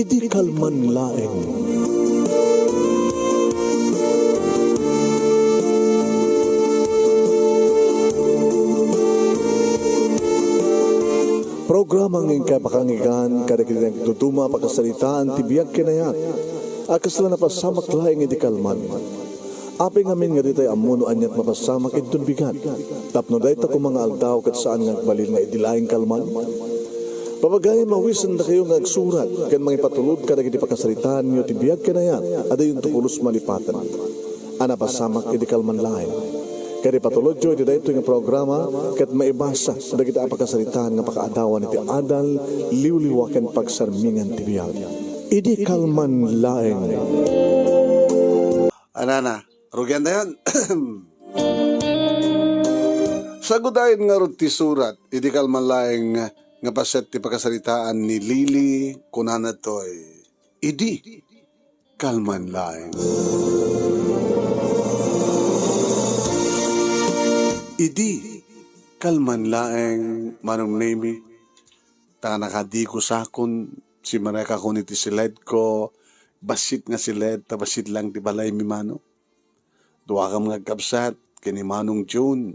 Idi kalman laeng. Programa ng kapakangigan kada kinang tutuma pakasalitaan tibiyag kinayat. Akas na napasamak laeng idi kalman. Aping amin nga ditay amuno anyat mapasamak itun bigat. Tapno dayta ko mga aldaw kat saan nga balil nga idilaing kalman. Papagayon mawisan na kayo nga agsurat kan mga ipatulod ka na giti pakasalitaan nyo tibiyag kinayat ada yung tukulos malipatan. Ana pasamak idi kalman lain. Kaya patulod nyo iti dayto nga programa kat maibasa na giti pakasalitaan nga pakaadawan iti adal liwliwaken pagsarmingan tibiyag. Idi kalman lain. Anana, rugyan na yan. Sagudayin nga ron ti surat, idi kalman laing nga paset ti pakasalitaan ni Lily kunana to'y idi kalman laing. Idi kalman laing manong nemi ta nakadiko sakon si manaka ko ni ti siled ko basit nga siled ta basit lang ti balay mi mano. Duwa ka mga kapsat kini Manong June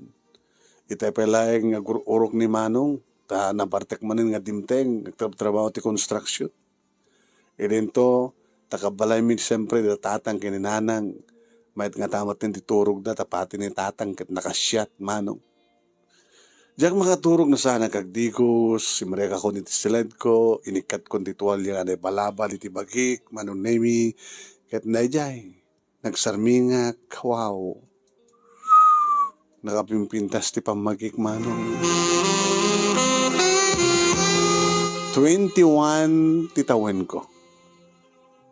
itay palaing nga urok ni Manong ta napartek manin nga dimteng nagtrabaho ti construction. Idento takabalay mi siyempre tatang kininanang mayat nga tamat ti turog da tapati ni tatang ket nakasyat Manong. Diyak makaturog na sana kagdikos si Mareka ko ni siled ko inikat ko ti tuwalya nga balabal iti bagik Manong nemi ket naijay nagsarmingak wow nakapimpintas ti pamagik Manong. 21 titawen ko.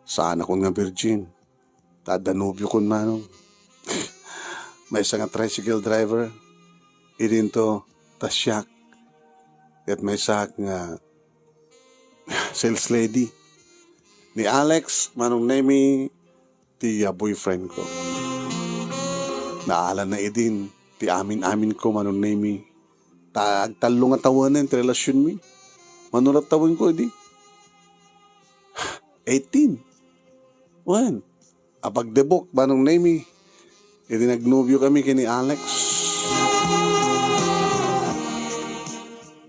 Saan ako nga virgin? Tadanubyo ko Manong. May isang tricycle driver. Idin to tasyak. At may sak nga sales lady. Ni Alex, Manong Nemi, ti boyfriend ko. Naalan na idin. Ti amin-amin ko Manong Nemi. Talong nga tawanan ti relasyon mi. Manulat tawin ko, di? 18. Wan. Apagdebok, Manong Nemi. Iti nagnubyo kami kini Alex.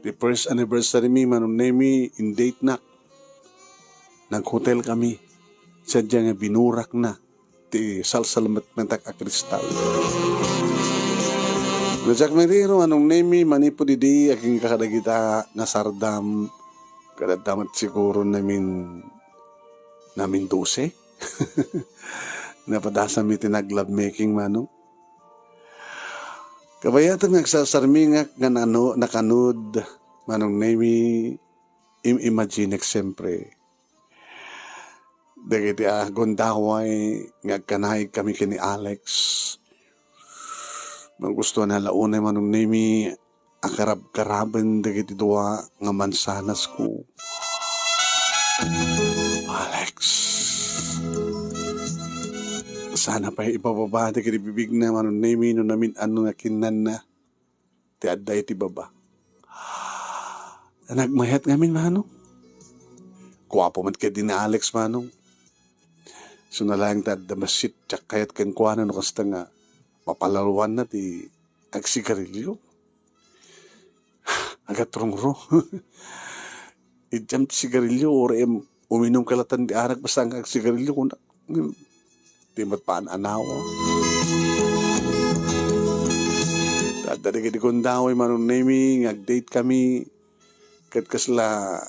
The first anniversary mi, Manong Nemi, in date na. Nag-hotel kami. Sadya nga binurak na. Ti salsalamat mentak a kristal. Najak meriro anong nemi manipo di aking kakadagita nga sardam kadadamat siguro namin 12 napadasa mi tinag-love making Manong. Kabayatan nagsasarmingak nga nakanud Manong nemi imagine siyempre dagiti gondaway nga kanay kami kini Alex. Mang gusto na launay Manong nemi akarab-karaben dagiti dua nga mansanas ko. Alex. Sana pa ipababa dagiti bibig na Manong nemi no namin ano nga kinan na ti adday ti baba. Nagmayat ngamin Manong. Kuwapo man kay din Alex Manong. So nalang ta damasit tsak kayat ken kuana no kasta nga mapalaruan na ti agsigarilyo. Agatrongro. Idjam ti sigarilyo or uminom kalatan di anak basta ang agsigarilyo kung di matpaan anawa. Tadari kiti kong daway Manong Nemi ngag-date kami kat kasla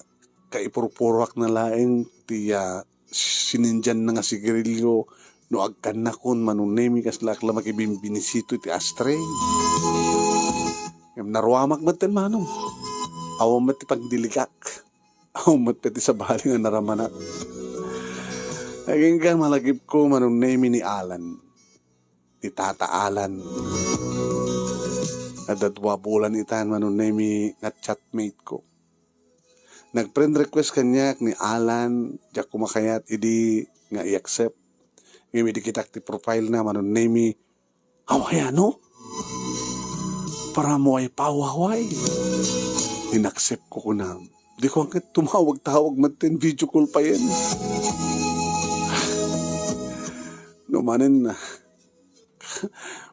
kaipurpurak na laeng ti sinindyan na nga sigarilyo no agkan na kun Manong Nemi kaslak la makibimbinisito iti astray. Naruamak maten Manong. Awam mat ti pagdilikak. Awam mat pati sa bali nga naramanak. Naging ka malagip ko Manong Nemi ni Alan. Ni Tata Alan. Nadatwa bulan itan Manong Nemi nga chatmate ko. Nag-friend request kanya ni Alan. Diyak kumakayat idi nga i-accept. Ngayon dikitak ti profile na Manong Nemi. Awayano? Para mo ay pawaway. Inaccept ko na Di ko hanggat tumawag-tawag matin, video call pa yan. No manin na.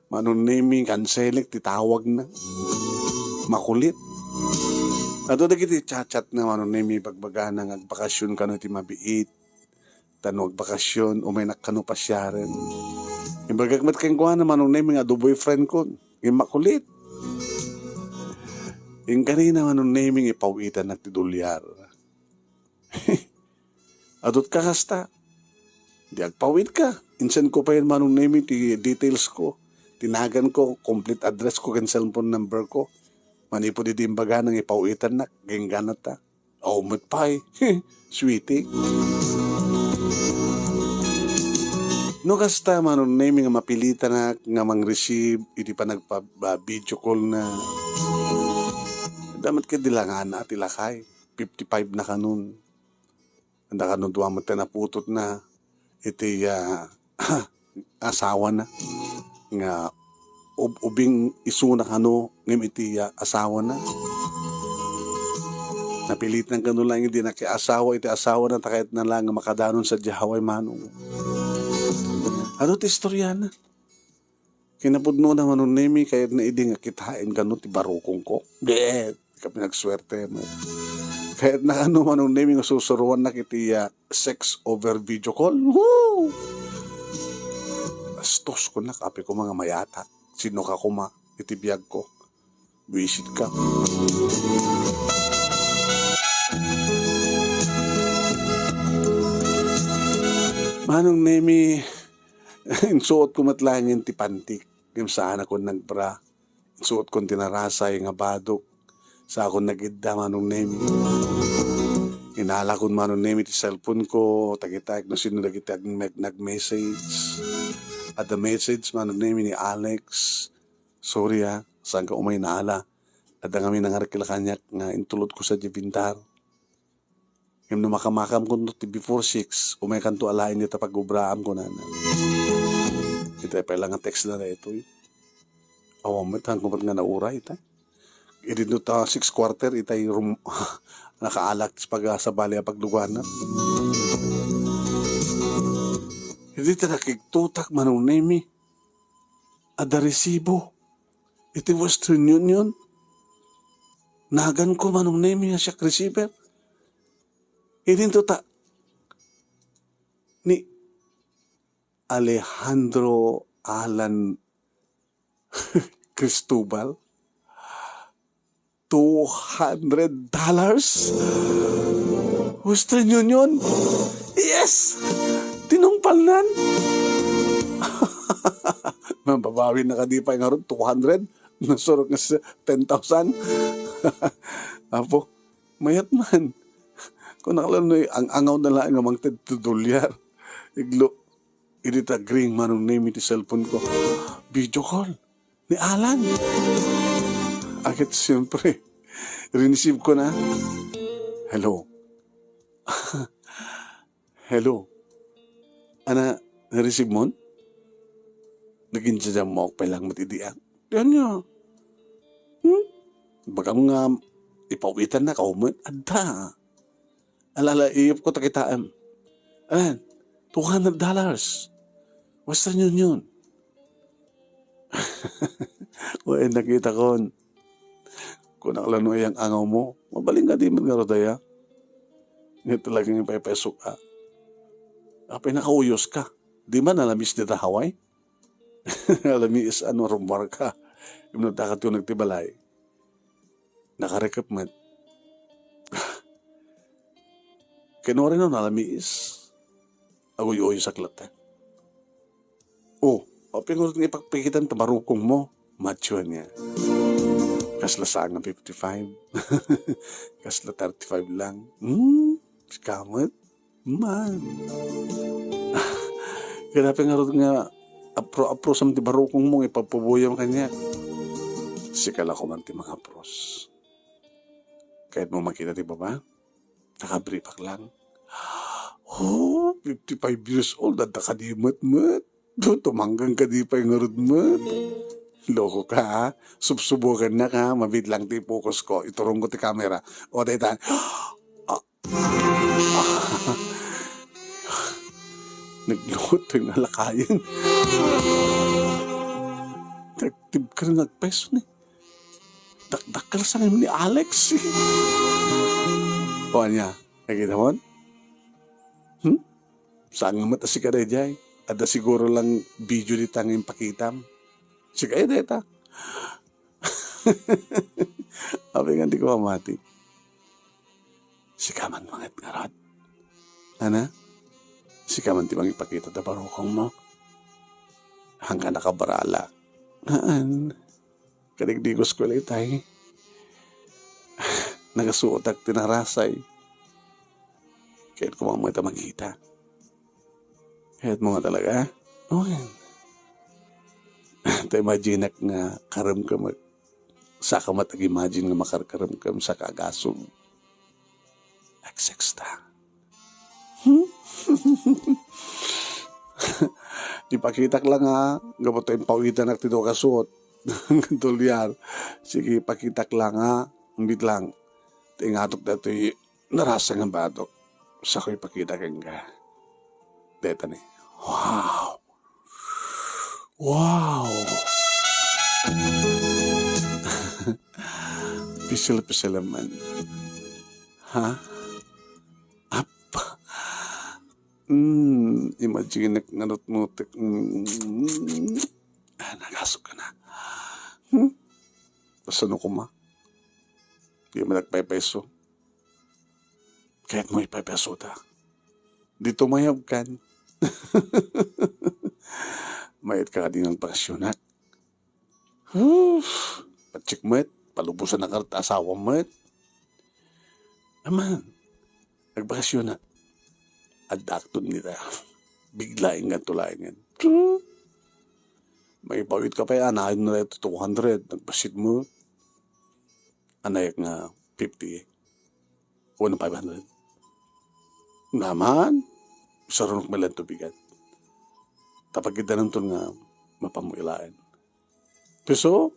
Manong naming kanselik, titawag na. Makulit. Ato na kiti chat na manong naming pagbaga ng agbakasyon ka no ti mabiit. Tanong agbakasyon, umay nakano pa siya rin. Imbagagmat kayong kuha na manong naming ado boyfriend ko. Yung makulit. Yung kanina manong naming ipawitan na ti dolyar. Adot ka kasta. Di agpawid ka. Insan ko pa yun manong naming ti details ko. Tinagan ko, complete address ko, kan cellphone number ko. Manipo di imbaga nang ipawitan na. Gengganat ta. Oh, matpay. Sweetie. No kasta manong naming mapilitan na nga mang-receive. Iti pa nagpa-video call na. Damat ka dilangan na tilakay. 55 na kanun. Anda kanun duwamat na putot na. Iti asawa na. Nga ubing isu na kano. Ngim iti asawa na. Napilit ng kanun lang hindi na asawa. Iti asawa na takayat na lang makadanon sa Jahaway manong. Ano ti istorya na? Kinapudno naman nung nemi kaya na idi nga kitain kanun ti barukong ko. Deet. Kami nagswerte mo. Kahit na ano man ang naming susuruan na kiti sex over video call. Woo! Bastos ko na kapi ko mga mayata. Sino ka kuma? Itibiyag ko. Visit ka. Manong nemi insuot ko matlangin ti pantik. Yung saan ako nagbra. Insuot ko tinarasay nga badok. Sa akong nag-idda manong nemi. Inala ko manong nemi ti cellphone ko. Tagitag no sino nagitag nag-message. At the message manong nemi ni Alex. Sorry saan ka umay naala. At ang kami nangarikila kanyak nga intulot ko sa jibintar. Yung numakamakam ko no ti before 6. Umay kanto alain niya tapag ubraam ko na. Ito ay pala nga text na ito. Awamit hang kumat nga naura ito. Idino ta 6/4 itay nakaalak pag sa bali paglugan na. Hindi ta nakiktutak manong nemi. Ada resibo. Iti Western Union. Nagan ko manong nemi nga siya receiver. Hindi to ta ni Alejandro Alan Cristobal. $200? Western Union? Yes! Tinungpalnan! Mababawi na kadipay nga ron, 200? Nasurok nga sa 10,000? Apo, mayat man. Kung nakalam na ang angaw na lang nga mang $10. Iglo, idita green manong name iti cellphone ko. Video call ni Alan. Agad siyempre, rinisip ko na. Hello. Hello. Ana, nareceive mo? Naging siya mo pa lang matidiak. Yan niya. Baka mga ipawitan na kaumat. Ada. Alala, iyop ko takitaan. Ayan, $200. Western Union. Well, nakita ko. Kung nakalano ay ang angaw mo, mabaling nga di man nga rodaya. Ngayon talagang ipapesok ka. Apay nakauyos ka. Di man alamis dita Hawaii? Alamis rumbar ka. Yung nagtakat yung nagtibalay. Nakarekap man. Kino rin nun alamis. Agoy-oy sa klata. Apay nga rin ipagpikitan tamarukong mo. Macho niya. Kasla saan ng 55. Kasla 35 lang. Skamot. Man. Kaya nga rin nga apro sa mga barukong mong ipagpubuyam kanya. Sikala ko man ti mga pros. Kahit mo makita ti baba, nakabripak lang. 55 years old at nakadimat-mat. Tumanggang ka di pa yung ngarud-mat. Loko ka ha? Subsubukan na ka, mabit lang ti focus ko. Iturong ko ti camera. O daytan, Nagluto yung alakayin. Nagtib ka rin nagpeso ni. Dakdak ka sa ni Alex. O niya, nakita mo? Saan nga mata si Kadejay? Ada siguro lang video di tanging pakitam. Si Kadejay. Sabi nga di ko mamati. Si Kaman mangit nga rod. Ana? Si Kaman ti mangipakita da barukong mo. Hanggang nakabarala. Naan? Kadigdigos ko lang itay. Nagasuot at tinarasay. Kahit kumamay ta magkita. Kahit mo nga talaga. Okay. Ta imagine nga karam ka sa kamat ag-imagine nga makarkaram ka sa kagasong. Nag-sex ta. Ipakitak lang ha. Gabot tayong pawitan at tito kasuot. Tulyar. Sige, ipakitak lang ha. Umbit lang. Tingatok na ito'y narasa ng batok. Sa ko ipakitak ka. Deta ni. Wow. Wow. Pisil-pisil naman. Ha? Apa? Imagine nanot mo. Nagasok ka na. Pasano ko ma? Di mo nagpay-peso. Kahit mo ipay-peso ta. Dito mayab kan. Mayat ka din ng pasyonat. Patsik mayat. Palubusan na karta asawa mayat. Naman. Nagbakasyon na. Adakton nila. Biglaing nga tulayan. May pawit ka pa yan. Anahin na ito 200. Nagbasit mo. Anayak nga 50. O na 500. Naman. Sarunok malang tubigan. Tapag kita ng nga mapamuilaan. Peso?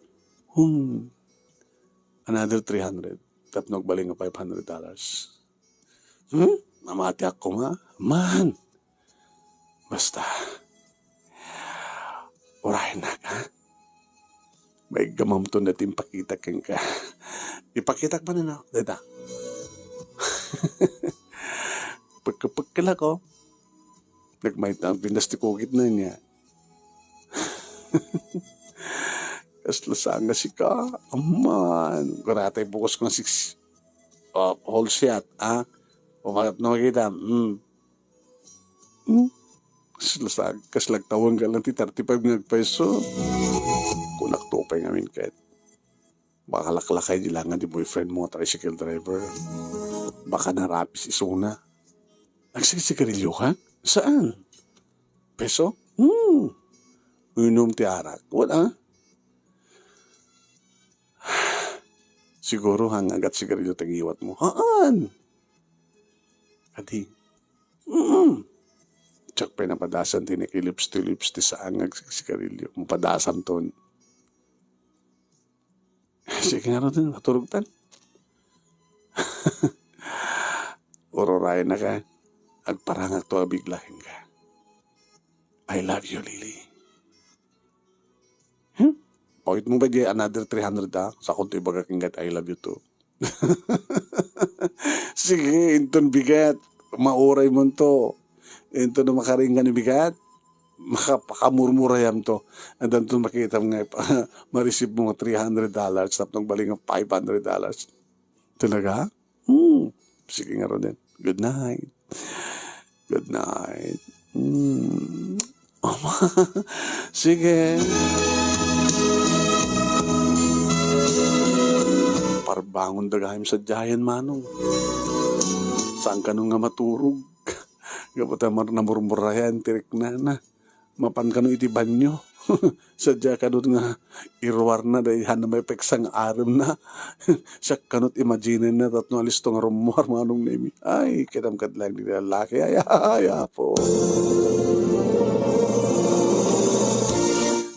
Another 300. Tapos baling nga $500. Namati ako nga. Man. Basta. Urahin na ka. May gamam to natin pakitak ka. Ipakitak pa na. Dita. Pagkapagkala ko, nagmahit na ang pinastikugit na niya. Kaslasang nga si ka. Aman. Karatay bukas ko ng 6 whole shot. Umakap na makita. Kaslasang. Kaslagtawang ka lang ti 35 peso. Kunak tupay ngamin kahit. Baka laklakay di lang nga di boyfriend mo, tricycle driver. Baka narapis isuna. Nagsisigarilyo ka? Saan? Peso? Uinom ti arak. Wala. Siguro hangagat sigarilyo tagiwat mo. Haan? Adi. Tsak pa napadasan tinikilips ti sa angag sigarilyo. Mapadasan ton. Sige nga rin, matulog tan. Uroray na ka. Agparangag to abiglahin ka. I love you, Lily. Pawit mo ba di another 300 sa kunti baga kingat I love you too. Sige, inton bigat. Mauray mo to. Inton na makaringan ni bigat. Makapakamurmurayam to. And then to makita mo nga, ma-receive mo $300 tapos nang balik ng $500. Talaga? Sige nga rin. Good night. Good night. Sige. Parbangon dagahim sa Giant Manong. Saan ka nung nga maturog? Gapot na murmurayan, tirik na. Mapan ka nung iti banyo. Sadya ka nung nga irwar na dahil na may peksang aram na. Siya ka nung imagine na tatno alis tong rumor manong nemi. Ay, kitamkat lang din lalaki. Ay, po.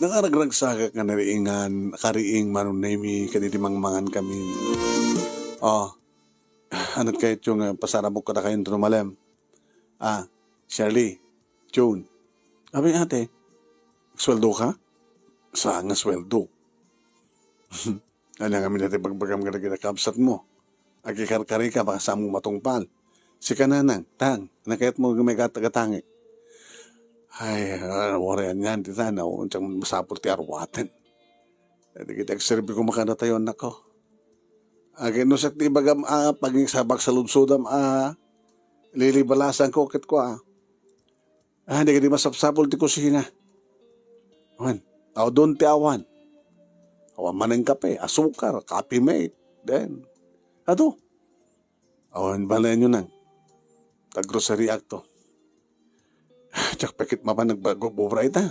Nakaragragsaga ka na riingan, kariing manong nemi, kanitimang mangan kami. Anat kahit yung pasarabok ka na kayo doon malam. Shirley, June. Sabi ate, sweldo ka? Saan nga sweldo? Ano nga natin pagbagam ka na kinakabsat mo. Agikar-kari ka, baka sa mong matungpal. Si kananang, tang, nakayat mo may katagangi. Ay, warian yan, tita, na unsang masapot ti arwaten. Hindi kita agserbi ko makanatayon na ko. Agin no sa tibagam, paging sabak sa lunsudam, lilibalasan ko, kit ko, hindi ka di masapsapol ti kusina. Awan, doon ti awan. Awan manang kape, asukar, coffee mate, then, awan balayan nyo nang, tag-grocery acto. Tsak pekit mapan nagbubra ita.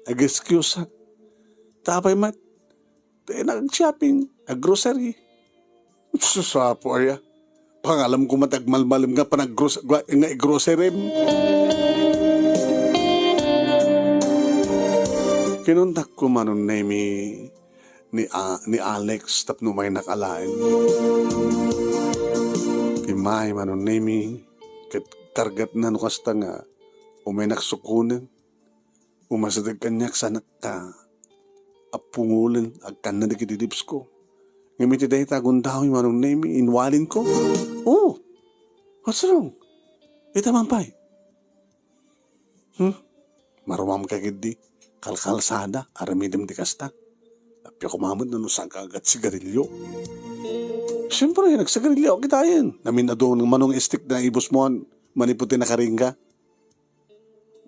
Ag-excuse ha. Tapay mat. Nag-shopping, ag-grocery. Susapo aya. Pangalam ko matagmalmalim nga pa nag-grocery. Kinuntak ko manon ni Alex tapno may nakalain. Kimay manon nemi kargat na nukasta nga umay naksukunan umasadag kanyak sa nakka apungulan agkan na nagitidips ko. Ngamit iti tagundaw yung manon nemi inwalin ko. Oh, what's wrong? Ita mampay. Marumam kagid di. Kalkalsada, aramidam di kasta. Apya kumamad na nusang kagat sigarilyo. Siyempre, nagsagarilyo kita yan. Namin na doon ng manong stick na ibos mo, maniputi na karingga.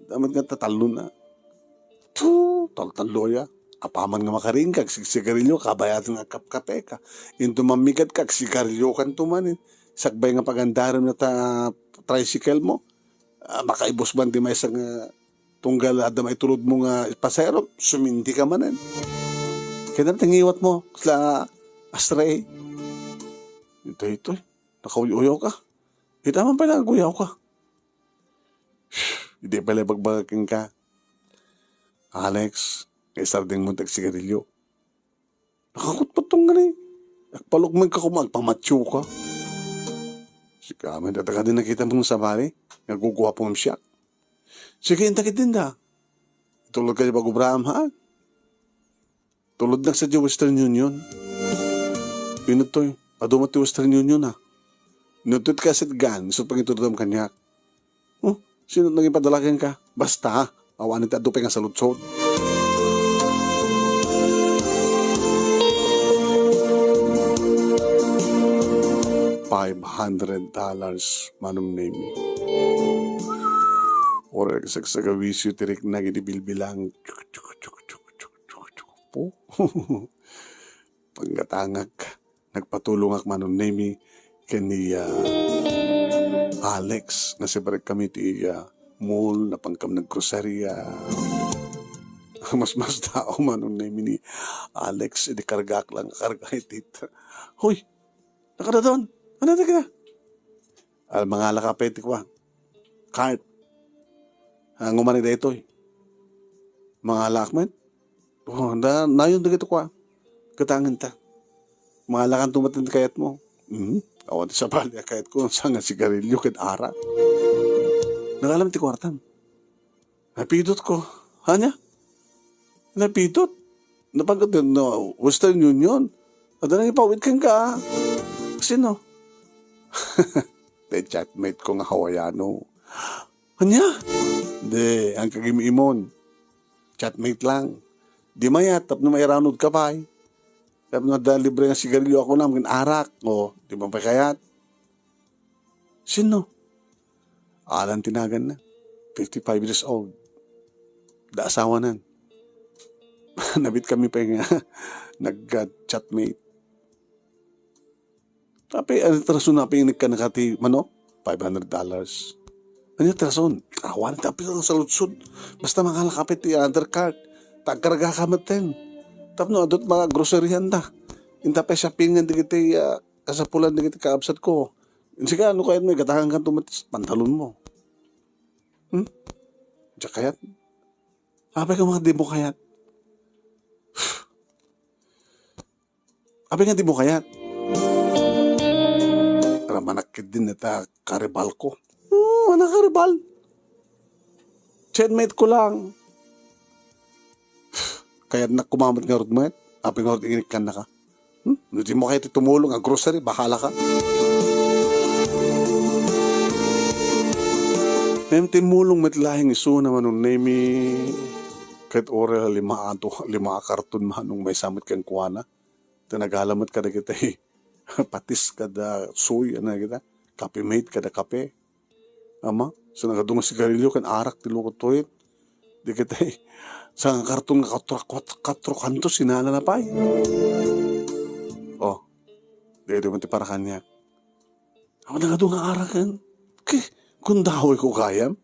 Damit nga tatalo na. Taltalo ya. Apaman nga makaringga, sigarilyo, kabayat nga kapkape ka. Yung tumamigat ka, sigarilyo kan tumanin. Sakbay nga pagandaran na tricycle mo. Makaibos man di may isang tunggal at may tulod mo nga pasero, sumindi ka manan. Kaya naman tingiwat mo sa astray. Ito, nakauyaw ka. Ito naman pala, guyaw ka. Hindi pala bagbagaking ka. Alex, kay sarding mo tag-sigarilyo. Nakakutpatong nga na eh. Nagpalugmag ka kumagpamatsyo ka. Si Kamen, tataga din nakita mo sa bali. Naguguha po siya. Sige, intakit din da. Tulad ka ba gubraham, ha? Tulad lang sa Western Union. Yun ito, adumat ti Western Union, ha? Nutot ka sit gan, so pag itutudam kanyak. Sino naging padalakin ka? Basta, ha? Awanin ti adupay nga sa lutsod. $500 manong name. Or sagsagawisyo tirik na ginibilbilang po. Pagkatangak, nagpatulong ak manon nemi kani Alex na si barik kami ti mall na pangkam naggrocery mas tao manon nemi ni Alex di kargak lang karga itit. Hoy, nakada doon. Ano ka? Mga lakapeti ko cart. Ang umani da ito mga lakman. Na yun da ito ko katangin ta. Mga lakan tumatin kayat mo. Awan sa bali kayat ko sa nga sigarilyo ket ara. Nagalam ti kwartam. Napidot ko. Hanya? Napidot. Napagod no Western Union. Ada nang ipawid kang ka. Sino? De chatmate ko nga Hawaiano. Hanya? De, ang kagimiimon. Chatmate lang. Di mayat, tapno may ranod ka pa eh. Tapno na libre ng sigarilyo ako naman, arak. O, di ba pa kayat? Sino? Alan tinagan na. 55 years old. Da asawa nan. Nabit kami pa nga nag-chatmate. Tapi, ano trason na pa yung nagkanakati, mano? $500. Ano trason? Awan, tapi lang sa lutsod. Basta makalakapit yung undercard. Tagkarga ka matin. Tapno, adot mga groceryan ta. Inta pa shopping nga digiti, kasapulan digiti kaabsat ko. Sige, ano kayat mo, gatahan ka tumatis, pantalon mo. Diyan kayat? Apay ka mga di mo kayat? Apay nga di mo kayat? Raman din nata karibal ko. Ano karibal? Chatmate ko lang. Kaya na kumamot nga rod mo apin nga rod inginikan na ka. Hindi mo kayo tumulong ang grocery, bahala ka. Ngayon timulong matlahing iso naman nung nemi kahit oral lima karton manong may samot kang kuwana. Tinagalamat ka na kita patis ka da soy, ano na kita, kape mate ka da kape. Ama, so nagadunga sigarilyo kan arak tilukot toit. Di kita sa karton nga katro kanto sinala na pa Oh, di mo ti para kanya. Ama nagadunga arak kan. Kung dahoy ko kayam,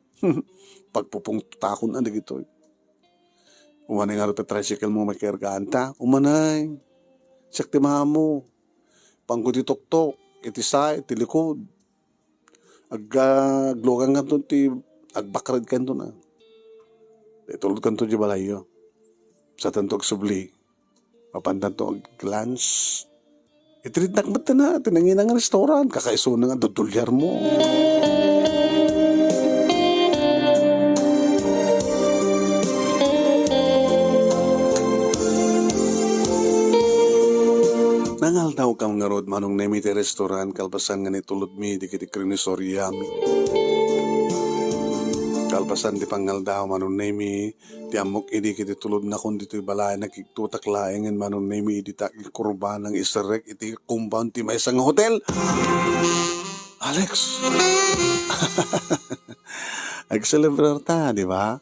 pagpupong takon na gito. Umanay nga rin tricycle mo makirgaan ta, umanay. Sakti mo, pangkuti-tok-tok, itisay, itilikod. Aglogan nga to, agbakrad ka to na. Itulod ka to di balayo. Sa tantog subli, mapandan to ag-glance. Itirit nakmat na, tinangin ang restaurant, kakaiso na nga, dudulyar mo. Nangal daw kam nga rod manong nemite restaurant kalpasan nga ni tulod mi di kiti krinisoryami. Kalpasan di pangal daw manong nemi ti amok idi kiti tulod na kun dito'y balay nakiktutak laengan manong nemi idi takik kurban ng isarek iti compound ti may isang hotel. Alex! Ag-celebrar ta, di ba?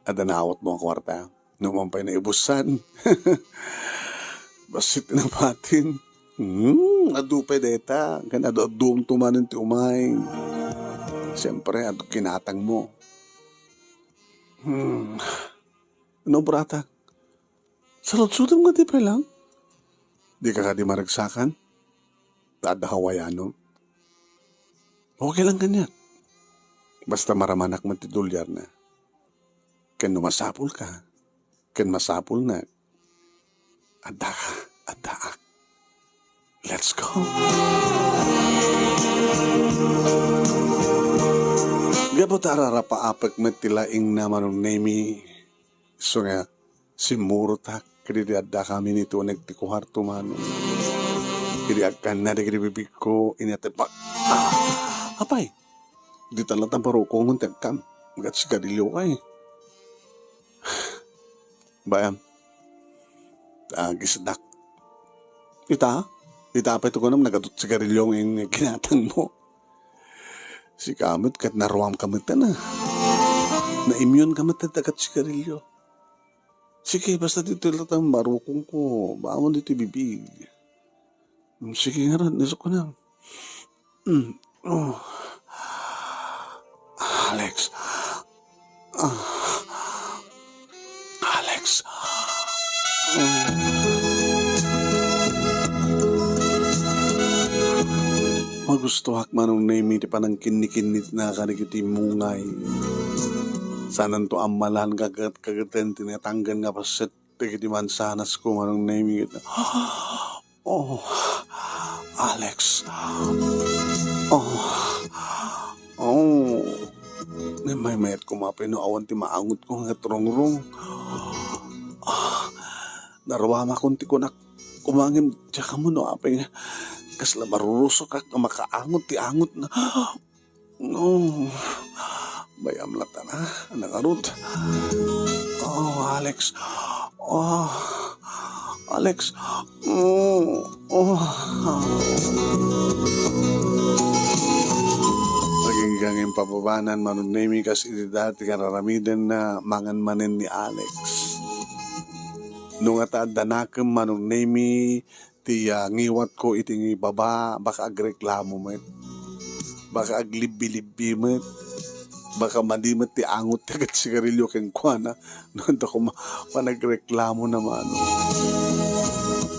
At nanawat mo ang kwarta. Numampay na ibusan. Basit na patin. Adupay deta. Kan adu-adum tumanin ti umay. Siyempre, adu kinatang mo. Ano brata? Salot-sutam nga di pa lang. Di ka di maragsakan. Tada hawayano. Okay lang ganyan. Basta maramanak man ti dolyar na. Kan numasapul ka. Kan masapul na. Ada. Let's go. Gabo tarara paapag matilaing naman ng nemi. So nga, si Murutak, kadi ada kami nito nagtikuhar tumano. Kadi akan na di bibig ko inatepak. Apay? Di talatang parukong ng tagkam. Gat si kadilyo kay. Bayam. Gisadak. Ita pa ito ko naman nagadot sa garilyong yung kinatang mo. Si kamot kat naruam kamot na. Na-immune kamot na tagat si garilyo. Sige, basta dito latang marukong ko. Baamon dito bibig. Sige nga rin, nisok ko na. Alex. Alex. Magustuhak manong name iti panang kinikinit na kanikiti mungay. Sanan to amalan kagatan tinatanggan nga paset iti mansanas ko manong name iti. Oh, Alex. May mayat ko mapino awan ti maangot ko nga trongrong. Narawama kunti ko na kumangin tsaka mo no apay nga. Kasla marurusok ka makaangot ti angot na. No. Bayam lata na. Nangarot. Alex. Alex. Naging gangin papabanan manunemi kasi iti dati kararamidan na mangan manin ni Alex. Nung atadanakem manunemi ti ngiwat ko iti baba baka agreklamo met. Baka aglibbi-libbi met. Baka madimet ti angot tagat sigarilyo ken kuana. Noon ako panagreklamo naman.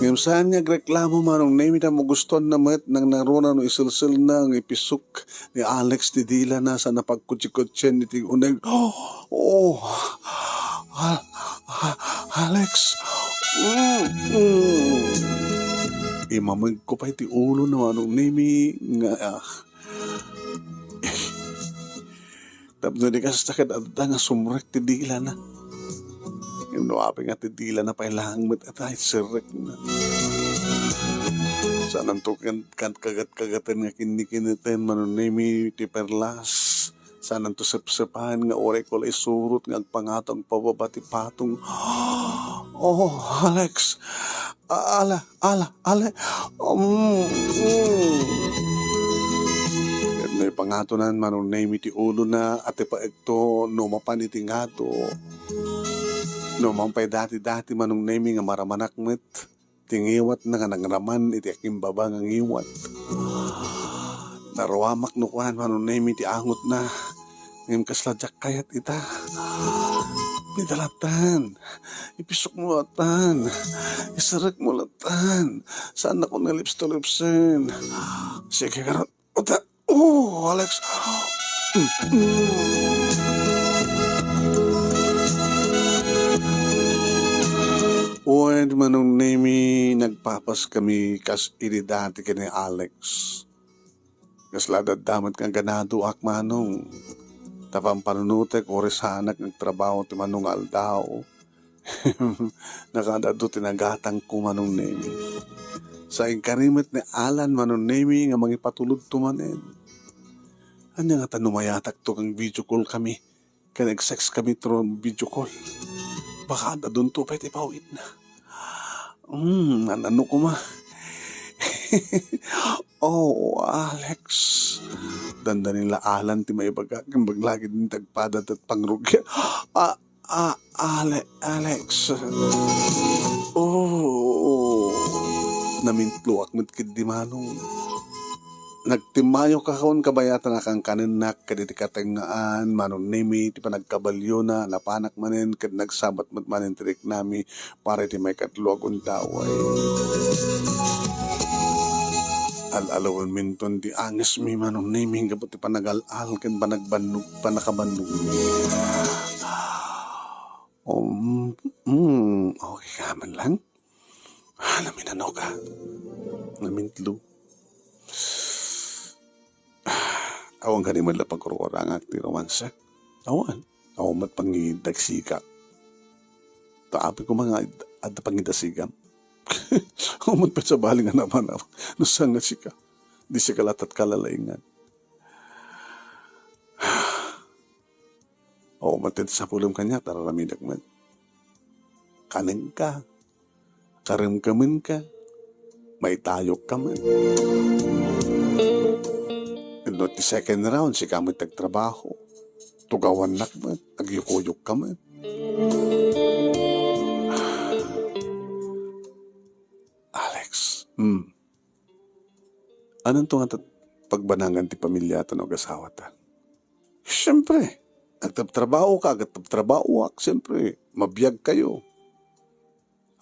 Ngayon saan nga agreklamo manong nemi na mo guston na met nang naruna no isilsil na ang ipisok ni Alex ti dila na sa napagkutsikutsen iti uneg. Alex. Imamag ko pa iti ulo na manong nemi nga tapno di ka sa sakit at nga sumrek ti dila na. Yung nuapin nga ti dila na pailangang mat at ay sirek na. Saan to kagat-kagatan nga kinikinitin manunemi ti perlas. Saan to sepsepahan nga oray ko lay surot nga agpangatong pababati patong. Oh, Alex. Ale. May pangatonan manunemi ti ulo na ate pa ito numapan iti ngato. Numampay dati manunemi nga maramanak met. Tingiwat na nga nangraman iti aking baba nga ngiwat. Narawamak nukuhan manunemi ti angot na. Ngayon kasladyak kayat ita. Nidalatan. Ipisok mo latan. Isarak mo latan. Saan ako na lips to lipsin? Sige karat. Oh, Alex. Uwan manong nemi nagpapas kami kas dati kini Alex. Kas ladad damat kang ganado ak manong. Tapang panunutek oras hanak nagtrabaho ti manong aldaw. Nakadado tinagatang ko manong nemi. Sa ingkarimet ni Alan manong nemi nga mangipatulod tumanen. Anya nga tanumayatak to kang video call kami. Kaya nag-sex kami tron video call. Baka na doon to pa iti pawit na. Ano ko ma? Oh, Alex. Danda nila Alan ti may bagaging baglagi din tagpadat at pangrugya. Alex. Oh. Namintluak mit kid di manong. Nagtimayo ka kaon kabayatan na kang kaninak kaditi katengaan manon nemi ti panagkabalyo na napanak manen kad nagsabat mat manen tirik nami para ti may katluag untaway. Alalawan minton ti anges mi manon nemi kapot ti panagal-al ken panakabannog mi. Okay ka man lang. Naminanaw ka. Namintlo. Awan ka ni madla pagkurkurang akti romansa. Awan. Awan mat pangidagsikak. Taapi ko mga at pangidasigam. Awan mat pa sa baling nga naman. Nusang nga sika. Di si kalat at kalalaingan. Awan mat sa pulong kanya tararamidag man. Kanin ka. Karimkamin ka. May tayok ka man. No, ti second round, si kamit tagtrabaho. Tugawan nakman, nagyukuyok ka man. Alex, anong to nga pagbanangan ti pamilya ta no gasawa ta? Siyempre, nagtabtrabaho ka, agad-trabaho ak, siyempre, mabiyag kayo.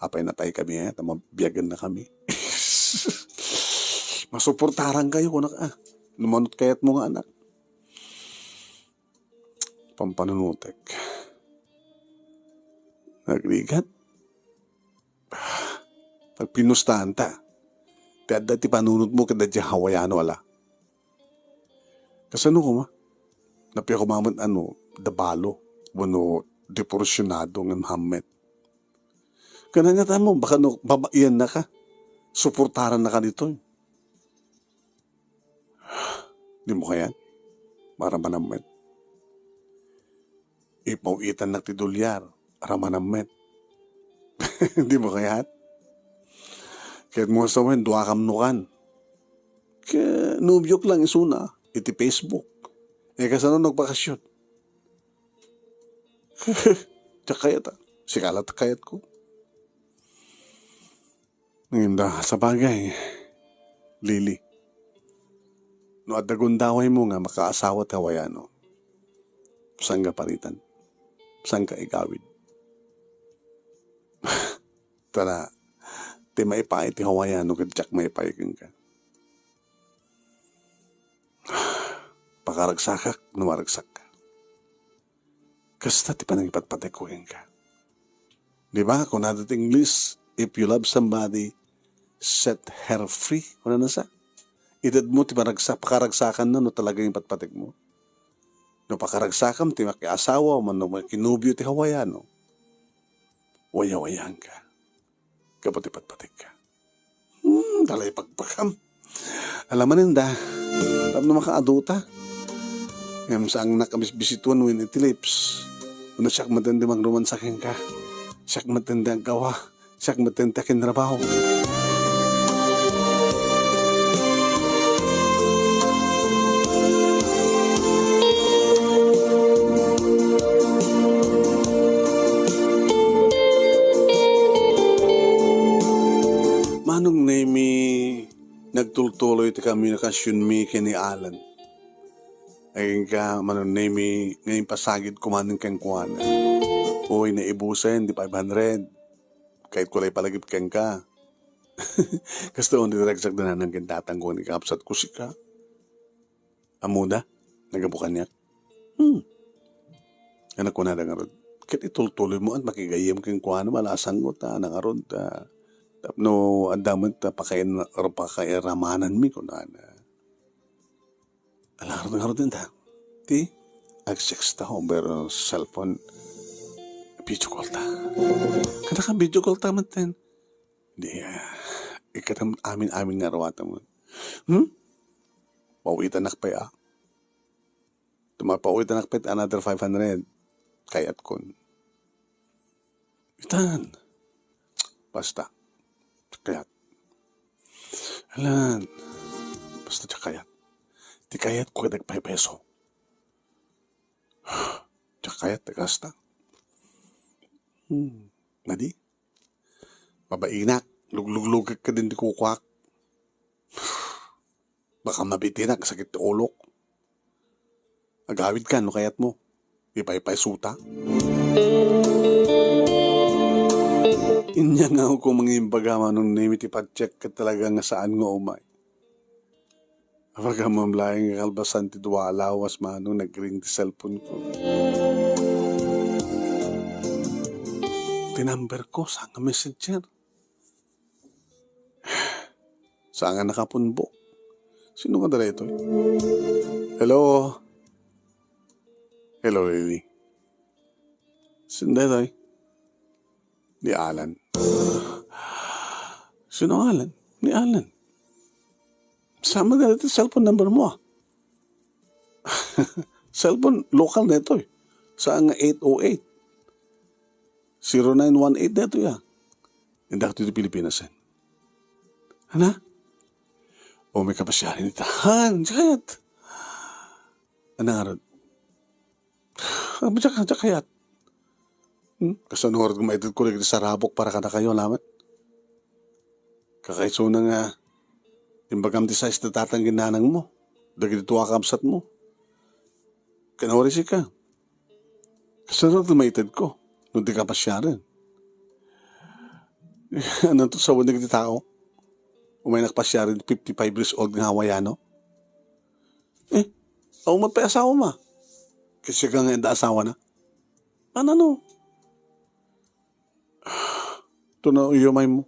Apay na tayo kami, mabiyagan na kami. Masuportaran kayo kung numanot kayat mo nga anak. Pampanunutek. Nagligat. Pag pinustahan ta. Tiada ti panunot mo kada di hawayano ala. Kasano ko ma? Napiya ko maman dabalo. Wano deporsyonado ng Muhammad. Kananya mo, baka babaiyan na ka. Suportaran na ka dito. Di mo kaya? Maramanamet. Ipawitan na ti dolyar. Ramanamet. Di mo kaya? Kahit mo sa wen, duwa kamnukan. Kaya nubyok lang isuna. Iti Facebook. Kasano nagpakasyon? Tsak kayat Sikalat kayat ko. Ngayon sa bagay, Lily. No at dagundaway mo nga makaasawa at hawayano. Saan ka paritan? Saan ka igawid? Tara, ti maipay ti hawayano kadyak maipay ka. Pakaragsakak, numaragsak ka. Kasta ti panangipatpatekuhin ka. Di ba? Kung nadating English, if you love somebody, set her free. Ano na sa? Edad mo, ti pakaragsakan na, no talaga yung patpatik mo. No pakaragsakan, ti makiasawa, man no makinubyo ti hawayano. Waya-wayaan ka. Kapati patpatik ka. Talay pagpakam. Alam mo ninda, alam na makaaduta. Ngayon saan nakabisbisituan win iti lips. Ano siyak matindi magrumansakin ka. Siyak matindi ang gawa. Siyak matindi ang kinrabaho. Manong nemi nagtultuloy ti kami nakasyon mi kini Alan. Ay ka manong nemi ngayon pasagid kumanin kang kuwana. Uy na ibusen di 500. Kahit kulay palagip kang ka. Kasto on diragsak na nang kintatang ko ni kapsat kusika. Amuda nagabukan niya. Anak ko na nga ron. Kahit itultuloy mo at makigayam kang kuwana malasan mo ta nangaron ta. No, andamot na pakairamanan mi ko na. Alam nga rin ta. Ti, ag-sex ta ho, pero cellphone, video call ta. Kada ka video call ta matin. Di, ikatam amin nga rawata mo. Pawitan nakpay Tumapawitan nakpay another 500. Kayat kon. Itan. Basta. Kayat. Alan. Basta kayat. Di kayat ko nagpay peso. Kayat nagasta. Nadi. Mabainak. Luglug ka din di kukwak. Baka mabitinak sakit ulok. Agawid ka no kayat mo. Ipay-pay suta. Inya nga ako mangimbagama nung name iti pa-check ka talaga nga saan nga umay. Apaga mamlayang kalbasan ti duwa alawas manong nag-ring ti cellphone ko. Tinumber ko saan nga messenger. Saan nga nakapunbo. Sino ka dala ito? Hello? Hello, Lily. Sino ito? Ni Alan. Sino Alan? Ni Alan. Sama na ito cellphone number mo. Cellphone local na ito. Saan nga 808? 0918 na ito ya. Hindi ako dito Pilipinas. Hana? O may kapasyahin ito. Han, kayat. Ano nga rin? Kayat. Kasanuhorad kung maitid ko rin sa rabok para ka na kayo, alamat. Kakaiso na nga, timbagam ti size na tatanggin nanang mo. Dagi dito akabsat mo. Kanahorisi ka. Kasanuhorad kung maitid ko, nung di ka pa siya rin. Ano to sa wanig di tao? Umay nakpasya rin, 55 years old ng Hawaiano. Ako magpa-asawa ma. Kasi ka nga enda asawa na. Ano? Ito na uyumay mo.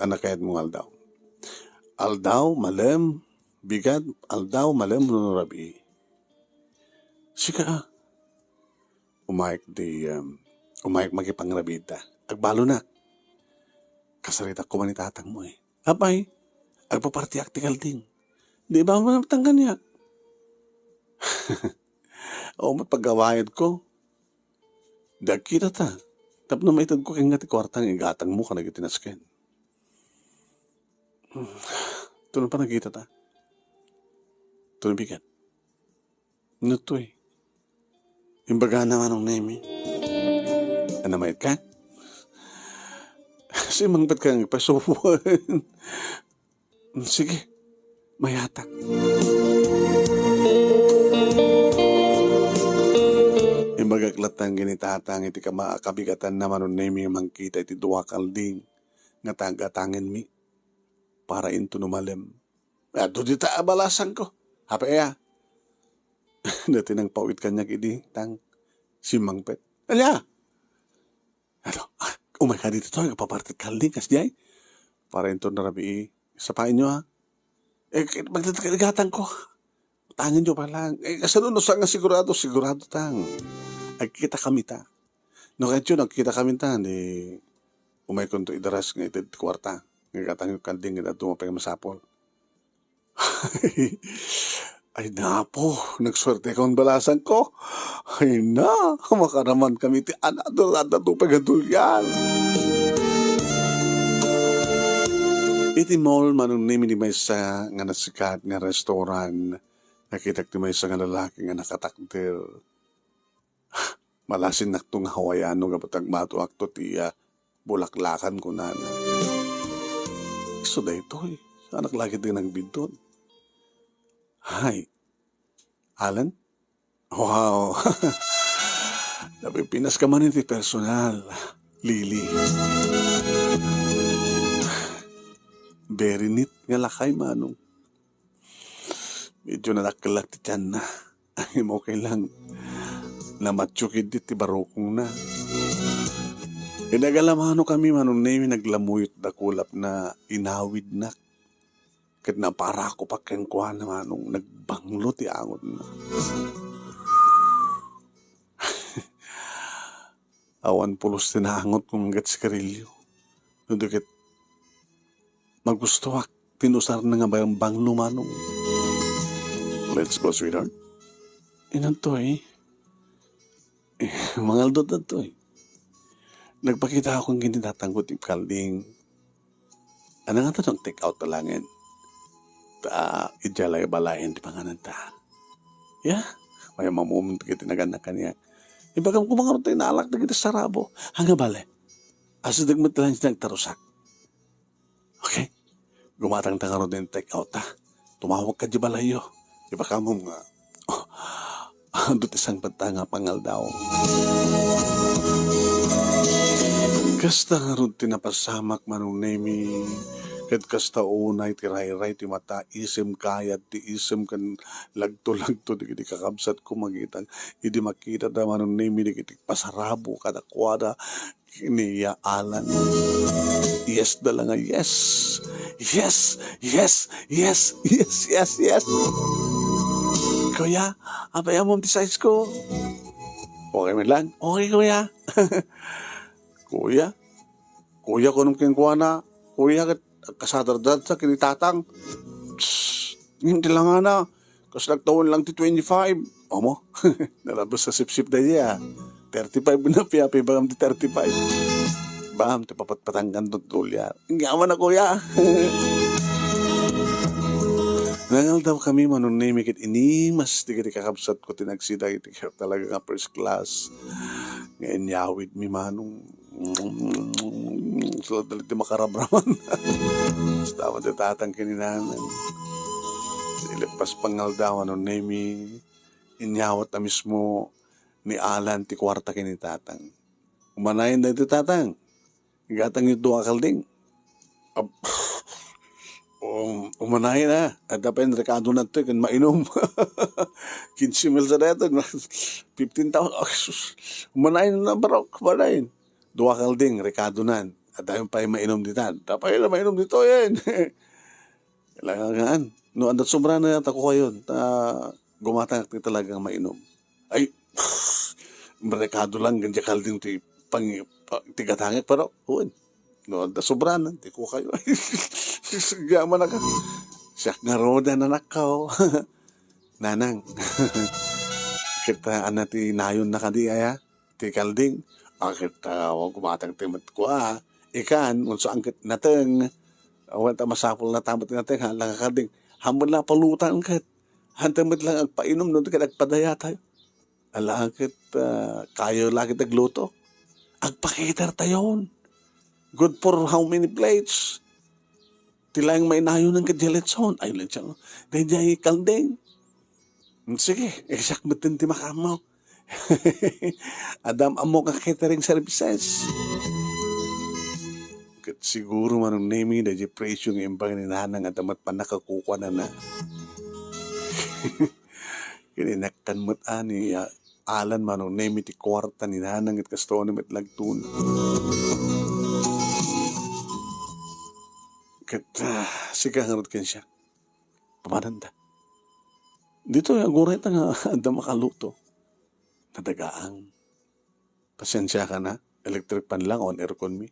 Anak kayat mong aldaw. Aldaw, malem, bigat, aldaw, malem, nunurabi. Sika umayag magipangrabita. Agbalo na. Kasarita ko man itatang mo Apay, agpaparti aktikal din. Di ba mo natanggan niya? O mapagawayad ko. Dagkita ta. Tap na maitad ko kaya nga ti kwartang igatang mo ka nagitinasken. Ito na pa nagkita ta. Ito na bigat. Ano to Imbaga naman ang name Ano mayit ka? Kasi mangbat ka ng pasuwan. Sige, mayatak. Imbagaklatang ginitatang iti kabigatan naman ang name mangkita iti duwakal ding nga tagatangin mi para into numalem. Ado di ta abalasan ko. Hapa Dati nang pauwit kanya kidi tang si Mangpet. Alya! my God, dito to, papartit kalding, kas jay. Para ito na rabi, sapain nyo ha. Magtatagatan ko. Tangin nyo pa lang. Kasaluno sa nga sigurado tang. Agkita kami ta. No, kahit yun, nagkita kami ta, umay ko ito idaras nga ito kwarta. Nagkatang yung kalding, nga ito mapay masapol. Ay na po, nagswerte ko ang balasan ko. Ay na, makaraman kami ti anado pagadulyan. Iti mall manong nimi ni Maysa nga nasikat nga restoran. Nakita ti Maysa nga lalaki nga nakatakder. Malasin naktong Hawaiano nga batag mato akto tiya bulaklakan ko na. So da ito sa anak lagi din ng bidon. Hi, Alan? Wow. Napipinas ka man iti personal, Lily. Very neat nga lakay, manong. Medyo nanakalak ti tiyan na. Ang mo kailang namatsukid ti barokong na. Inagalamano kami, manong nemi naglamuyot da kulap na inawid na. Kat na para ako pagkengkuhan naman nung nagbanglo ti angon na. Awan pulos tinahangot kong gat sigarilyo. Nundukit magustuhak tinusar na nga ba yung banglo manong. Let's go, sweetheart. Inan to Mangaldot na to Nagpakita akong ginitatanggot yung kalding. Ano nga to nang take out talangin? Ijalay balahin di panganan ta. Yeah, may mamumong kitinagan na kanya. Ibagam kumangarot tayo naalak na kita sarabo. Hanga bale, asa dagmat lang siya nagtarusak. Okay, gumatang tangarot din take out ta. Tumawag ka di balayo. Ibagam mo nga, doon isang patanga pangal daw. Kasta nga ron tinapasamak manong nemi. Ket kasta unay ti ray-ray ti mata isim kayat ti isim kan lagto-lagto di kiti kakabsat ko magitan idi makita da manon nemi di kiti pasarabo kada kwada niya Alan. Yes dala nga yes. Yes, yes, yes, yes, yes, yes. Kuya, abaya mo ti size ko. Okay man lang. Okay, kuya. Kuya ko nung kengkuha na. Kuya, kasadardad sa kinitatang. Hindi lang nga na. Kasi nagtawon lang ti 25. Omo, nalabas sa sip-sip na niya. 35 na piyapi bagam ti 35. Bam, ti papatpatanggan doon tulya. Hindi na kuya. Nangal daw kami manunimik at inimas di kakabsat ko tinagsida iti talaga nga first class. Ngayon yawid mi manong sulat dalit di makarabraman. Basta mo tatang kininanan. Ilipas pangal daw manunimi inyawat na mismo ni Alan ti kwarta kinitatang. Umanayin na iti tatang. Igatang yung duwa kalding. Umanahin na. At dapat yung rekado na ito, kan mainom. 15 mil sa dito. 15,000. Umanahin na barok. Umanahin. Dua kalding, rekado na. At dapat pa yung mainom dito. Dapat yung mainom dito yan. Kailangan. No, andat sobra na yata ko kayo. Gumatang at talagang mainom. Ay, rekado lang. Ganyan kalding ito tigatangit. Pero, no, andat sobra na. Di ko kayo. Gaman na ka. Siyak nga roda na nakaw. Nanang. Kita anati nayon na kadi aya. Ti kalding. Kita wag kumatang timat ko Ikan, unso angkit nateng. Awan ta masapol na tamat nateng lang kalding. Hamon la palutan kat. Hantamit lang agpainom nun kat agpadaya tayo. Ala angkit kayo lagi tagluto. Agpakiter tayon. Good for how many plates? Tilang may nayo ng kadyaletson. Ay, lechon. Dahil kalding. Sige, exact batin ti makamaw. Adam, amo ka catering services. Kat siguro manong nemi, dahil praise yung imbang ninanang at amat pa nakakukuha na. Kininaktan mo't ani, Alan manong nemi ti kwarta ninanang at kastonim at lagtun. Sika nga rin siya. Pamananda. Dito yung aguray ta nga anda makaluto. Nadagaang. Pasensya ka na. Electric pan lang on aircon mi.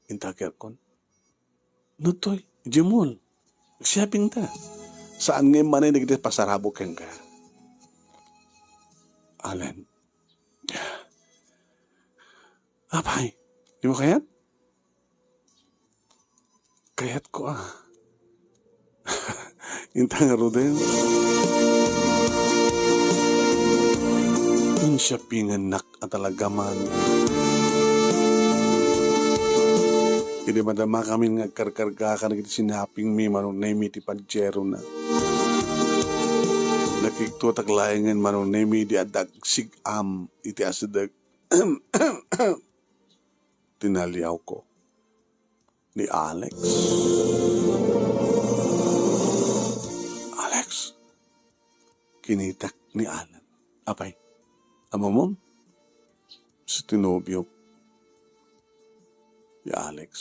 Intag aircon. Nutoy. Jimol. Shopping ta. Saan ngayon manay nagdit pasarabok kang ka? Alan. Apay. Di mo kayat? Kayat ko Intang Ruden. Yung siya pinganak at talagaman. Hindi madama kami nga karkarga ka na sinaping mi manong naimi ti pagjero na. Nakiktutak layangan manong naimi di adag sigam iti asadag. Tinaliyaw ko ni Alex. Alex. Kinitak ni Alan. Apay. Ama mo? Si tinobyo. Si Alex.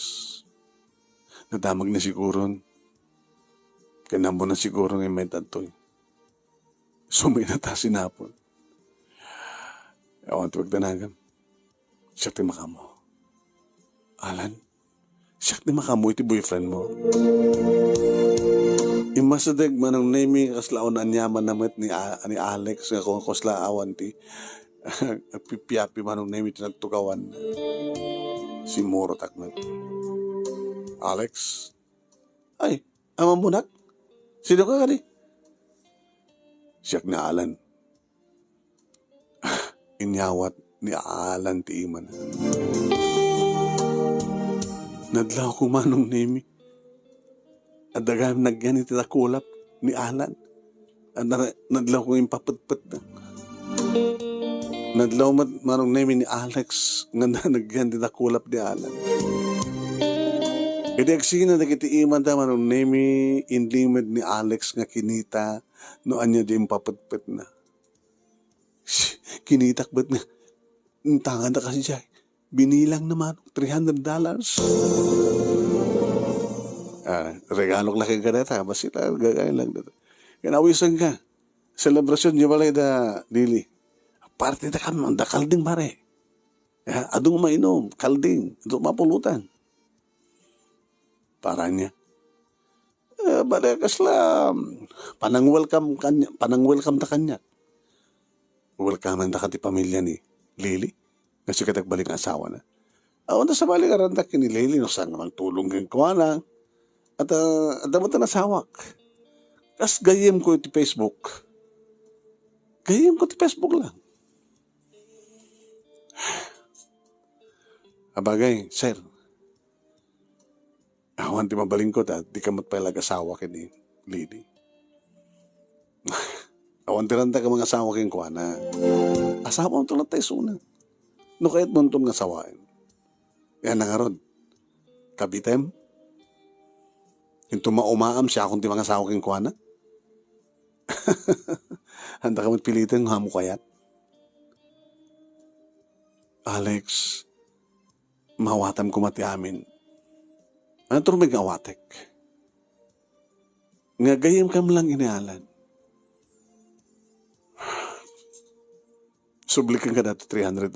Nadamag na siguro. Kanambo na siguro ng may tantoy. Sumay na ta sinapon. Ewan tuwag danagan. Siya ti makamo. Alan, siya ti makamo iti boyfriend mo. Imasadag manong name kaslaon anyaman namat ni Alex nga kung kusla awan ti pipiapi manong name iti nagtukawan si Moro takmat. Alex? Ay, ama mo nak? Sino ka kani? Siyak na Alan. Inyawat ni Alan ti iman. Nadlaw ko manong name at dagang nagyan iti nakulap ni Alan. At nadlaw ko yung papatpat na. Nadlaw manong name ni Alex nga nagyan iti nakulap ni Alan. Iti agsina nagiti iman da manong name inlimad ni Alex nga kinita no anya di yung papatpat na. Kinitak ba't nga tangan na kasi siya. Binilang naman $300. Regalok laki ka na ta. Basila, gagayin lang na ta. Kanawisan ka. Selebrasyon niyo balay da, Dili. Parte na kami, da kalding pare. Adong mainom, kalding. Adong mapulutan. Para niya. Balay kasla, panang-welcome ta kanya. Welcome ta kati pamilya ni Lili. Kasi katagbaling asawa na. Awan na sa balik arandak ni Lili, no saan naman tulong kang kuwana. At damat na nasawak. Kas gayem ko iti Facebook. Gayem ko iti Facebook lang. Abagay, sir. Awan ti mabaling ko ta, di ka matpalag asawa ka ni Lili. Awan ti ranta ka mga asawa kang kuwana. Asawa mo tulad tayo suna. No kaya't muntom nga sawain. Yan na nga ron. Kabitem. Yung tumaumaam siya kung di mga asawa kang kuwana. Handa ka magpilitin ng hamo kayat. Alex, mahawatam ko mati amin. Ano turumig nga awatek? Nga gayam kam lang inialan. Sublikan ka dati $300.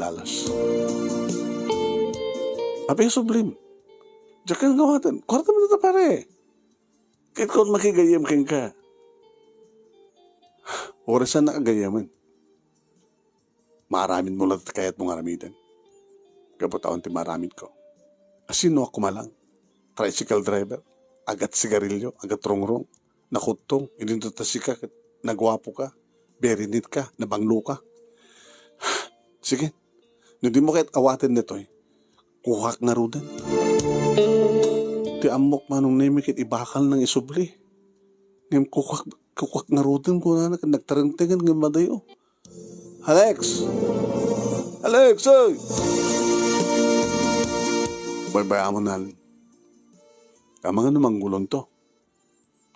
Apa yung sublim? Diyan ka ngawatan. Kwarta mo na pare. Kahit kung makigayam kang ka. Orasan na kagayaman. Maramid mo lang kaya't mong aramidan. Kabutawan ti maramid ko. Asino ako malang. Tricycle driver. Agat sigarilyo. Agat rongrong. Nakutong. Inintutas ka. Nagwapo ka. Very neat ka. Nabanglo ka. Sige. Hindi mo kahit awatin nito kuhak na rudan. Ti amok manong nemikit ibakal ng isubli. Ngayong kuhak na rudan ko na nagtarintingan ng madayo. Alex! Alex! Oy! Baybayaan mo na. Kamang namang gulong to.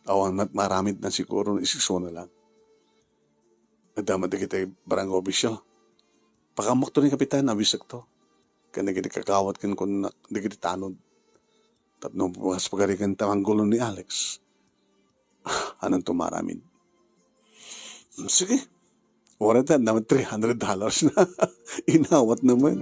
Awan maramid na siguro isiso na lang. Nadamat na kita barang obisyo. Pakamok to ni kapitan, abisak to. Kaya nagigit kakawat kan kung nagigit tanod. Tapno bukas pagarikan tamang gulo ni Alex. Anong tumaramin? Sige. Wala na naman $300 na. Inawat naman.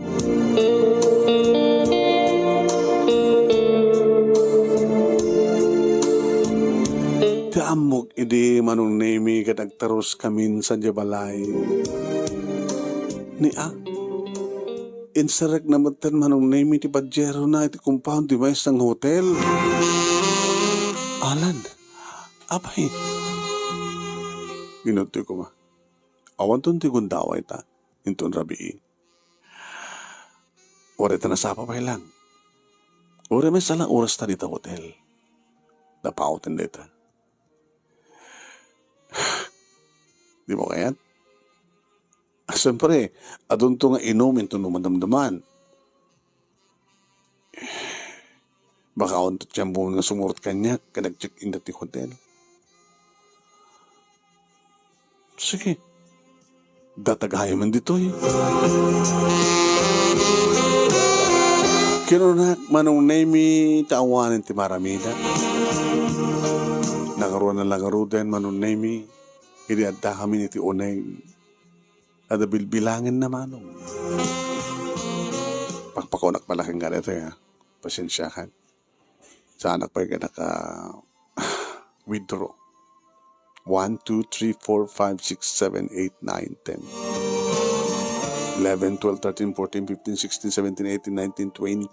Tiamok idi manong nemi kadagtaros kamin sa jabalay. Ni insarek na matan manong nemi ti Pajero na iti compound di may isang hotel. Alan, apay. Ginutoy ko ma. Awan ton ti gundaway ta. Inton rabi. Ore ta nasapa pa lang. Ore may salang oras ta dito hotel. Napautin dito. Di mo kayat? Siyempre, adun to nga inumin to numadamdaman. Baka on to tiyambo nga sumurot kanya kadag-check-in dati hotel. Sige. Datagayo man dito eh. Kinunak manong nemi taawanin ti maramida. Nakaroon na langaro din manong nemi. Hindi adda kami niti unay. Ada bilbilangan na manong. Pagpakonak malaking ganito ya. Pasensyahan. Sa anak pa yung naka withdraw. 1, 2, 3, 4, 5, 6, 7, 8, 9, 10, 11, 12, 13, 14, 15, 16, 17, 18, 19, 20,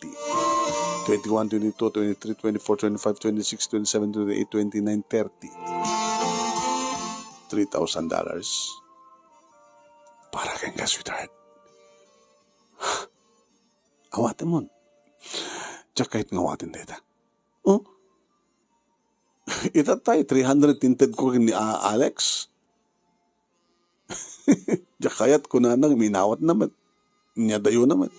21, 22, 23, 24, 25, 26, 27, 28, 29, 30. $3,000. Para kang ka, sweetheart. Awatin mo. Tsaka kahit ngawatin dito. Oh? Itatay, 300 tinted ko ni Alex. Jakayat ko na nang minawat naman. Niya dayo naman.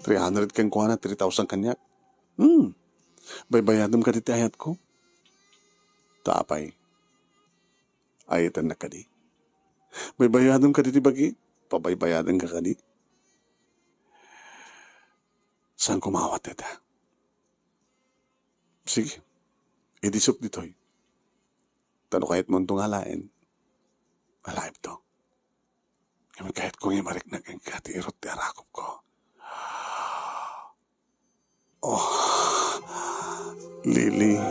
300 kang kuha na, 3,000 kanyak. Baybayadam ka dito ayat ko. Tapay. Ayatan na ka di. Baybayadam ka dito bagi. Pabaybayadam ka di. Saan kumawat ito? Sige. Idisok dito'y. Tano kahit mo itong halain. Malaib to. Kami kahit kong imarik na kang katirot di arakop ko. Oh, Lily.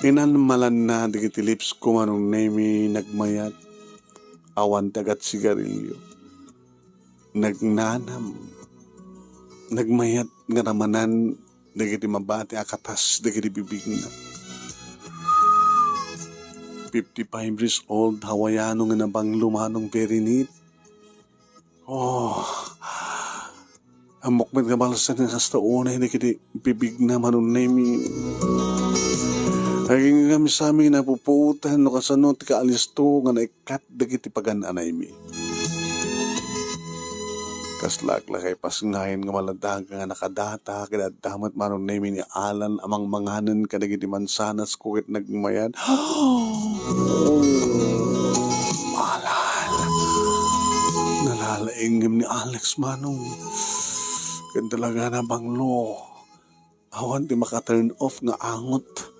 Inanmalan na digiti lips ko manong nemi nagmayat. Awan tagat sigarilyo. Nagnanam. Nagmayat nga ramanan dagiti mabati akatas dagiti bibig na. 55 years old Hawaiano nga nabang lumanong very neat. Oh, amok met nga balasan nga kasta unay dagiti bibig na manon nemi. Aging kami sa amin napuputan no kasano ti kaalis to nga naikat dagiti pagan-anay mi. Kaslakla kay pasngahin nga maladag nga nakadata kada damat manong nemi ni Alan amang manganan kadagiti mansanas kukit nagmayan. Alan. Nalalaingim ni Alex manong. Kan talaga na banglo. Awan di maka-turn off nga angot.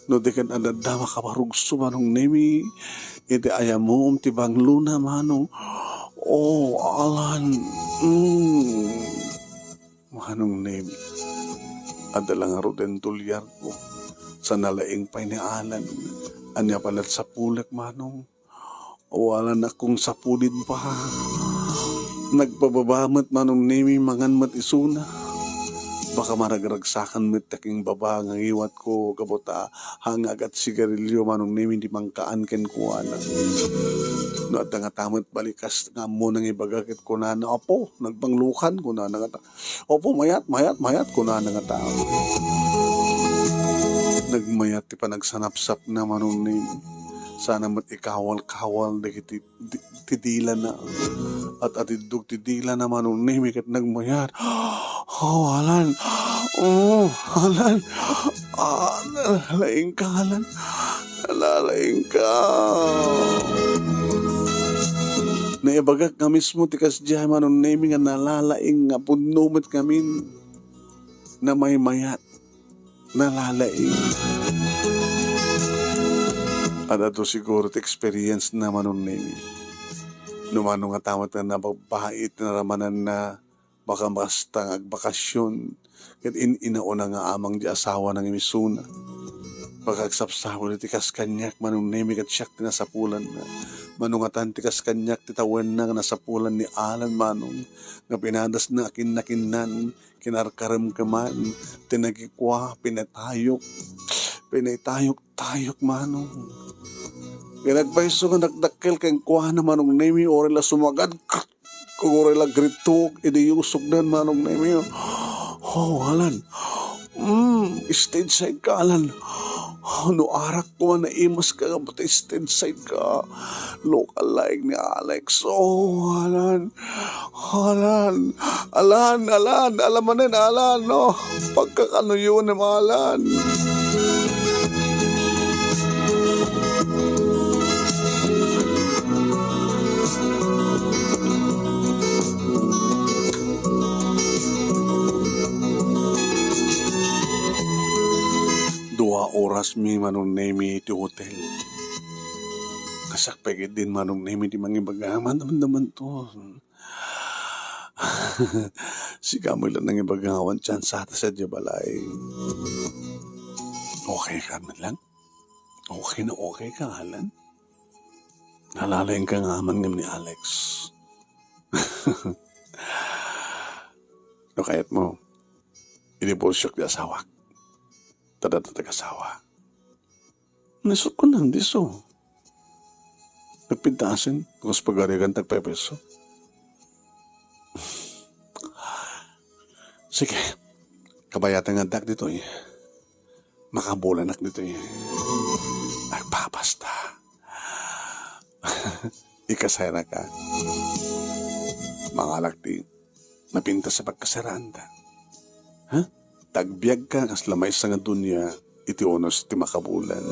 No di kan adada makaparugso manong nemi. Iti ayamom ti banglo na manong. Oh, Alan. Manong nemi. Adalang roden tulyar ko. Sa nalaing pa'y ni Alan. Anya palat sa pulak manong. Wala na kong sapulid pa. Nagpababamat manong nemi mangan mat isuna. Baka maragragsakan met taking baba ng iwat ko kabota hangag at sigarilyo manong nemi di mangkaan ken kuana. No at nga tamat balikas nga mo nang ibagakit ko na opo nagbanglukan ko na nga opo mayat ko na nga tao. Nagmayat ti panagsanapsap na manong nemi. Sana mat ikawal-kawal dagiti tidila na at atidug tidila na manong nemi kat nagmayat. Oh, Alan. Oh, Alan. Nalalaing ka, Alan. Nalalaing ka. Naibagak nga mismo tikas diya manon nemi nga nalalaing nga punumit kami na may mayat. Nalalaing. At ato siguro experience na manon nemi. Numano nga tamat na napapahait na ramanan na baka basta agbakasyon. Kat inauna nga amang di asawa ng imisuna. Pagkagsapsawa ni tikas kanyak manong nemi kat siyak tinasapulan na. Manungatan tikas kanyak titawan na nasapulan ni Alan manong. Nga pinadas na akin-nakinan, kinarkaram kaman, tinagikwa, pinatayok manong. Pinagpaiso nga nagdakkel kang kuha na manong nemi orela sumagad. Kung orela gritok, idiyusog na manong nemi. Oh, Alan. Stage side ka, Alan. No arak ko man na imas ka nga pati stage side ka. Local like ni Alex. Oh, Alan. Alam mo na, Alan, no? Pagkakano yun, Alan. Dua oras mi manong nemi iti hotel. Kasakpagid din manong nemi di mangibagaman naman to. Si kamoy lang nang ibagawan dyan sa atas sa Jabalay. Okay ka man lang? Okay ka, Alan? Nalalayan ka nga man ni Alex. No, kahit mo, iniposyok di asawak. Tadatag-asawa. Nasok ko nang diso. Nagpintasin, kung pagarigan tagpepeso. Sige, kabayatan nga dak dito eh. Makabulanak dito eh. Nagpapasta. Ikasaya ka. Mga lakti, napinta sa pagkasaranda. Ha? Tagbiag ka kas lamay sa nga dunya, iti onos iti makabulan.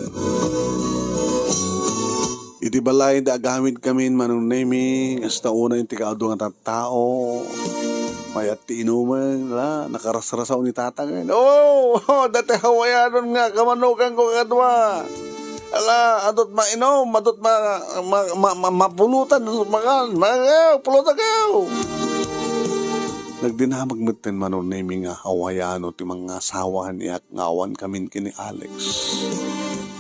Iti balay da agamit kami manong nemi, as tauna yung tikaado nga tao. Mayat ti inuman, nakarasrasaw ni tatang. Oh, dati hawayanon nga, kamanukan ko kadwa. Ala, adot mainom, adot mapulutan, pulutan kayo. Nagdinamag meten manon nemi nga hawayano ti mga asawahan niya ngawan kamin kini Alex.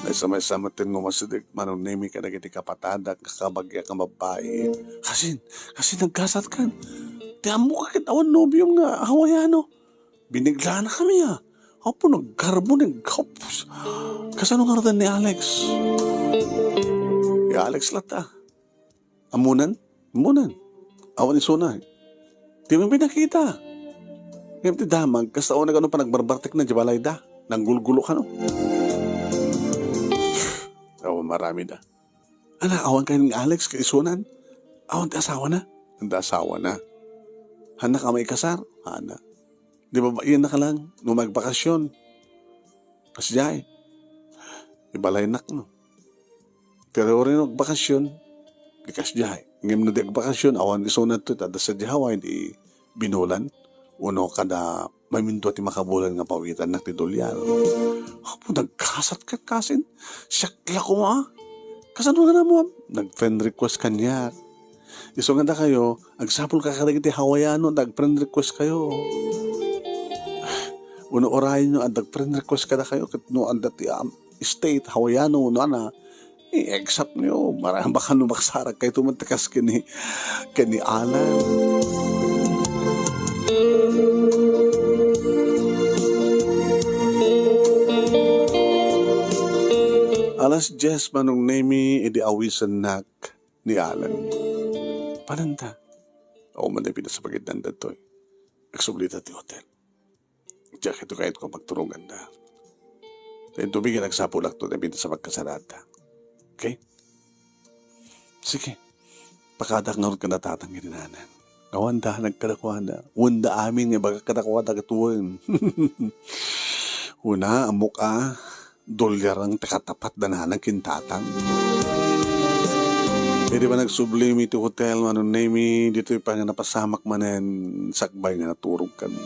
Nasamay-sama tin nga masidik manon nemi ka nagiti kapatadak kakabagya ka mababae. Kasi nagkasat kan. Ti amo ka kitawan nobyong nga hawayano. Binigla na kami ha. Apo naggarbo nagkapos. Kasano nga ratan ni Alex? Si Alex lata. Amunan. Awan isuna. Di mo pinakita. Ngayon ti damag, kas taon na gano'n pa nagbarbartik na jabalay da. Nanggulgulo ka no. Marami da. Ana, awan kayo ng Alex, kaisunan. Awan ti asawa na. Ang asawa na. Hana ka may kasar? Hana. Di ba iyan na ka lang? Nung magbakasyon. Pasyay. Ibalay nak no. Pero rin magbakasyon. Di kasyay. Ngayon na di magbakasyon, awan isunan to. Tada sa dihawa, hindi binulan. Uno kada maminto ti makabulan nga pawitan na ti dolyar. Apo, nagkasat ka kasin. Siyakla ko ma. Kasano nga na mo? Nag-friend request kanya. Iso nga kayo, agsapol ka karag ti hawayano, nag-friend request kayo. Uno orayin nyo, nag-friend request ka na kayo. No, ang dati state, hawayano, no, na, i-accept nyo. Marang baka numaksarag kayo tumantakas kini Alan. Alas 10 manong nemi idi awisan nak ni Alan. Pananda. O man ay pinasapagid nanda to. Nagsublita ti hotel. Diyak ito kahit ko magturungan da. Tayo tumigil nagsapulak to na sa pagkasarata. Okay? Sige. Pakadak nga rin ka natatangin nanan. Awanda nagkadakuan na. Wanda amin nga baga kadakuan na katuwan. Una, amok dolyar ang takatapat na nanang kintatang. Hindi ba nagsublimi iti hotel manon nemi dito pa nga napasamak manen sakbay nga naturog kami.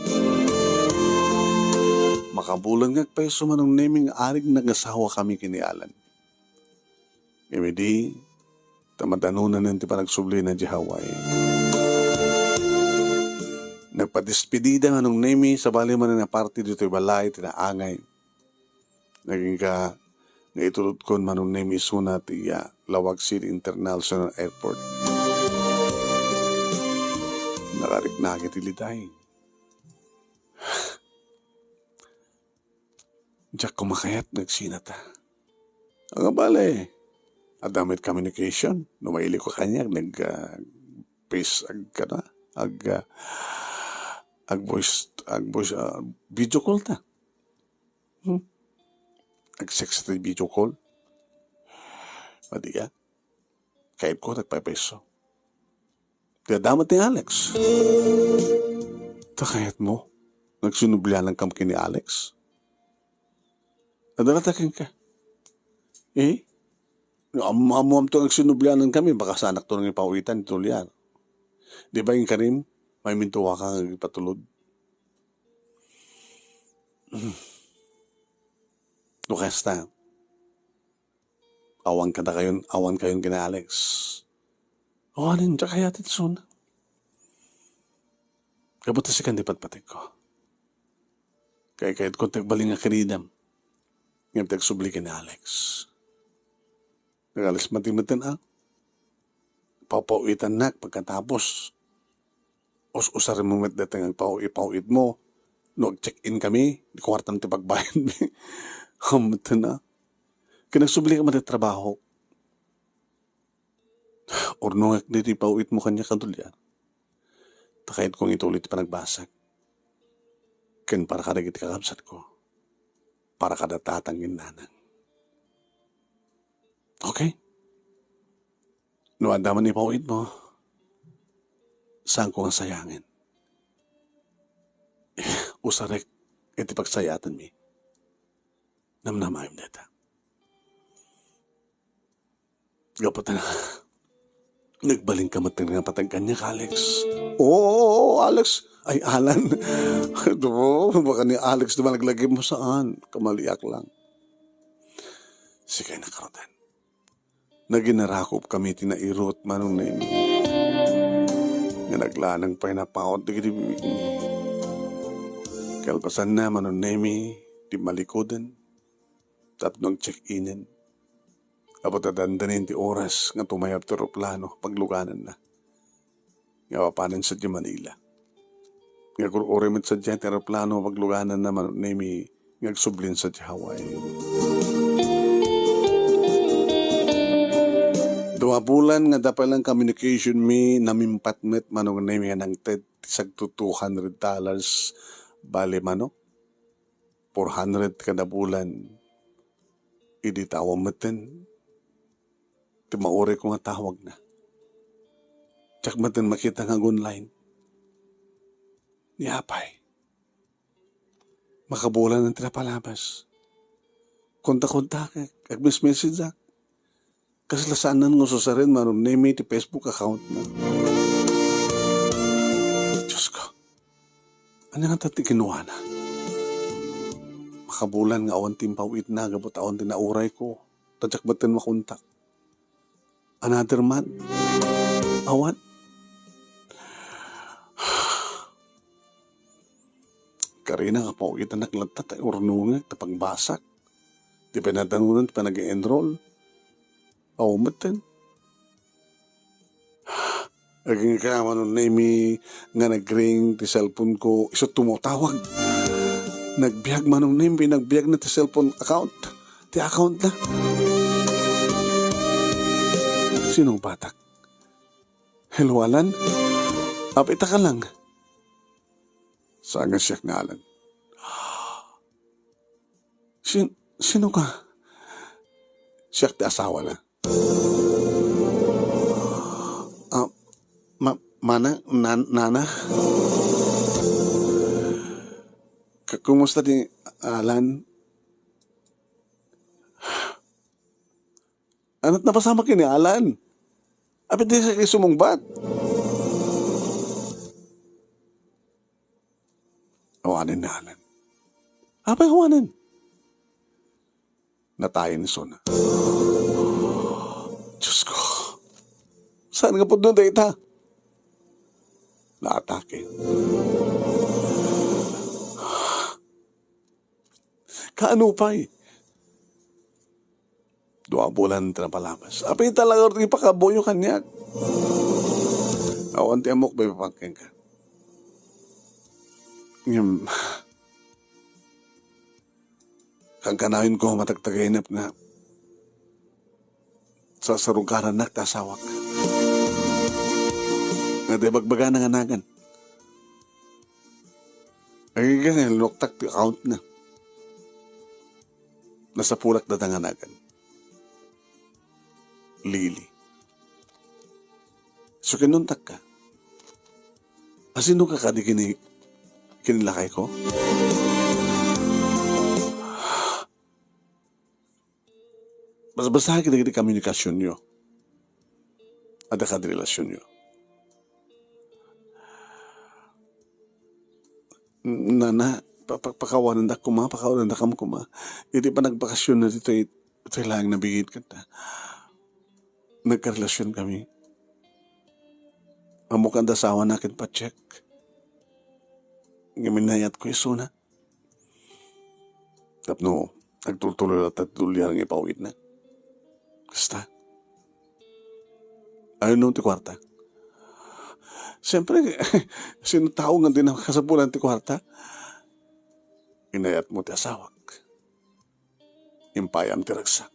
Makabulan nga peso manon nemi nga arig nagasawa kami kinialan. Kami di tamadanunan ng ti pa nagsubli na di Hawaii. Nagpadispedida manong nemi sa bali man na party dito balay tinaangay. Naging ka nga itulod kon manong nemi suna ti Lawag City International Airport. Nakarik na kitiliday. Diyak kumakayat nagsinata. Ang abale, adamit communication. Numaili ko kanya, face voice, video call ta. Ag-sex video call. Pati ka, kahit ko nagpapeso. Tiyadamat ni Alex. Takayat mo, nagsunublan ng kamkin ni Alex. Nadalatakin ka. Amuam to nagsunublan kami, baka sanak to ng ipawitan, itulian. Di ba yung Karim, may mintuwa ka ng ipatulod? Lukas na. Awan kayon kina Alex. Awanin, tsaka kaya titsun. Kabuta si kandi patpatik ko. Kaya kahit ko tagbaling nga kiridam. Ngayon tagsubli kina Alex. Nag-Alex matin-matin Papawitan na pagkatapos. Usarin mo met datang ang ipawit mo. Nag-check-in kami. Di kwartan ti pagbayan. Hamatan na. Kinagsubli ka matatrabaho. Or nung dito ipawit mo kanya kadulyan. Takayat kong itulit pa nagbasag. Ken para kadagit kakabsat ko. Para kada tatangin nanang. Okay? No, andaman ipawit mo. Saan ko nga sayangin? Usarek, iti pagsayatan mi. Namnamayim deta. Gapot na. Nagbaling ka matin nga patagkan niya, Alex. Oo, Alex. Ay, Alan. Baka ni Alex naman naglagay mo saan. Kamaliak lang. Sige na, karoten. Naginarakop kami tinairot manong na ini. Nga naglanang pa inapaot di kiti bibig mo. Kalpasan na manong nemi di malikodan. Tapos check-inin. Kapag tadandanin ti oras nga tumayap ti aeroplano pagluganan na. Nga papanan sa di Manila. Nga kung orimit sa di aeroplano pagluganan na manong nemi ngagsublin sa di Hawaii. 2 bulan nga dapat lang communication mi namimpatmet manong nemi nga nang tisag to $200 bali mano 400 kada bulan idi tawag maten ti maore ko nga tawag na tsak maten makita nga online niapay makabulan ng tinapalabas kontak-kontak kag message kaslasanan ngo sa rin manon name ti Facebook account na. Diyos ko. Ano nga tati kinuha na? Makabulan nga awan timpawit na gabot awan tinauray ko. Tadyak batin makuntak. Another month. Awan. Karina nga pawit na naglantat ay urnungag tapagbasak. Di pa natanunan, di pa nag-enroll. Matin. Aging kaya nun na nga nag-ring ti cellphone ko, iso tumutawag. Nagbiag manong na nagbiag na ti cellphone account. Ti account na. Sinong batak? Hello, Alan? Apita ka lang. Saan nga siya nga, Alan? Sino ka? Siya ti asawa na. Nana? Kumusta di Alan? Ano't napasama kini Alan? Apit di sa kayo sumungbat. Awanin na anan. Apay awanin. Natayin ni Sona. Diyos ko. Saan nga po doon data? Naatake. Kaano pa eh? Dua bulan na palamas. Apay talaga rin ipakaboyo kanyak. Awan ti amok ba ipapangking ka? Kang kanawin ko matagtagainap nga sa sarungkaran na tasawak. Nga di bagbaga ng anagan. Ay ganyan, loktak ti account na. Nasa pulak na ng anagan. Lili. So kinuntak ka. Asino ka ka di kinilakay ko? Basta kita komunikasyon nyo. Ada ka di relasyon nyo. Nana, pakawanan da kuma, pakawanan da kam kuma. Hindi pa nagbakasyon na dito, ito lang nabigit ka ta. Nagkarelasyon kami. Amok ang dasawa na akin pa-check. Ngaminayat ko iso na. Tapno, nagtuloy at tuloy ang ipawid na. Basta. Ayaw nung ti kwarta. Siyempre, sino tao nga din kasapulan ti kwarta? Inayat mo ti asawak. Impayam ti ragsak.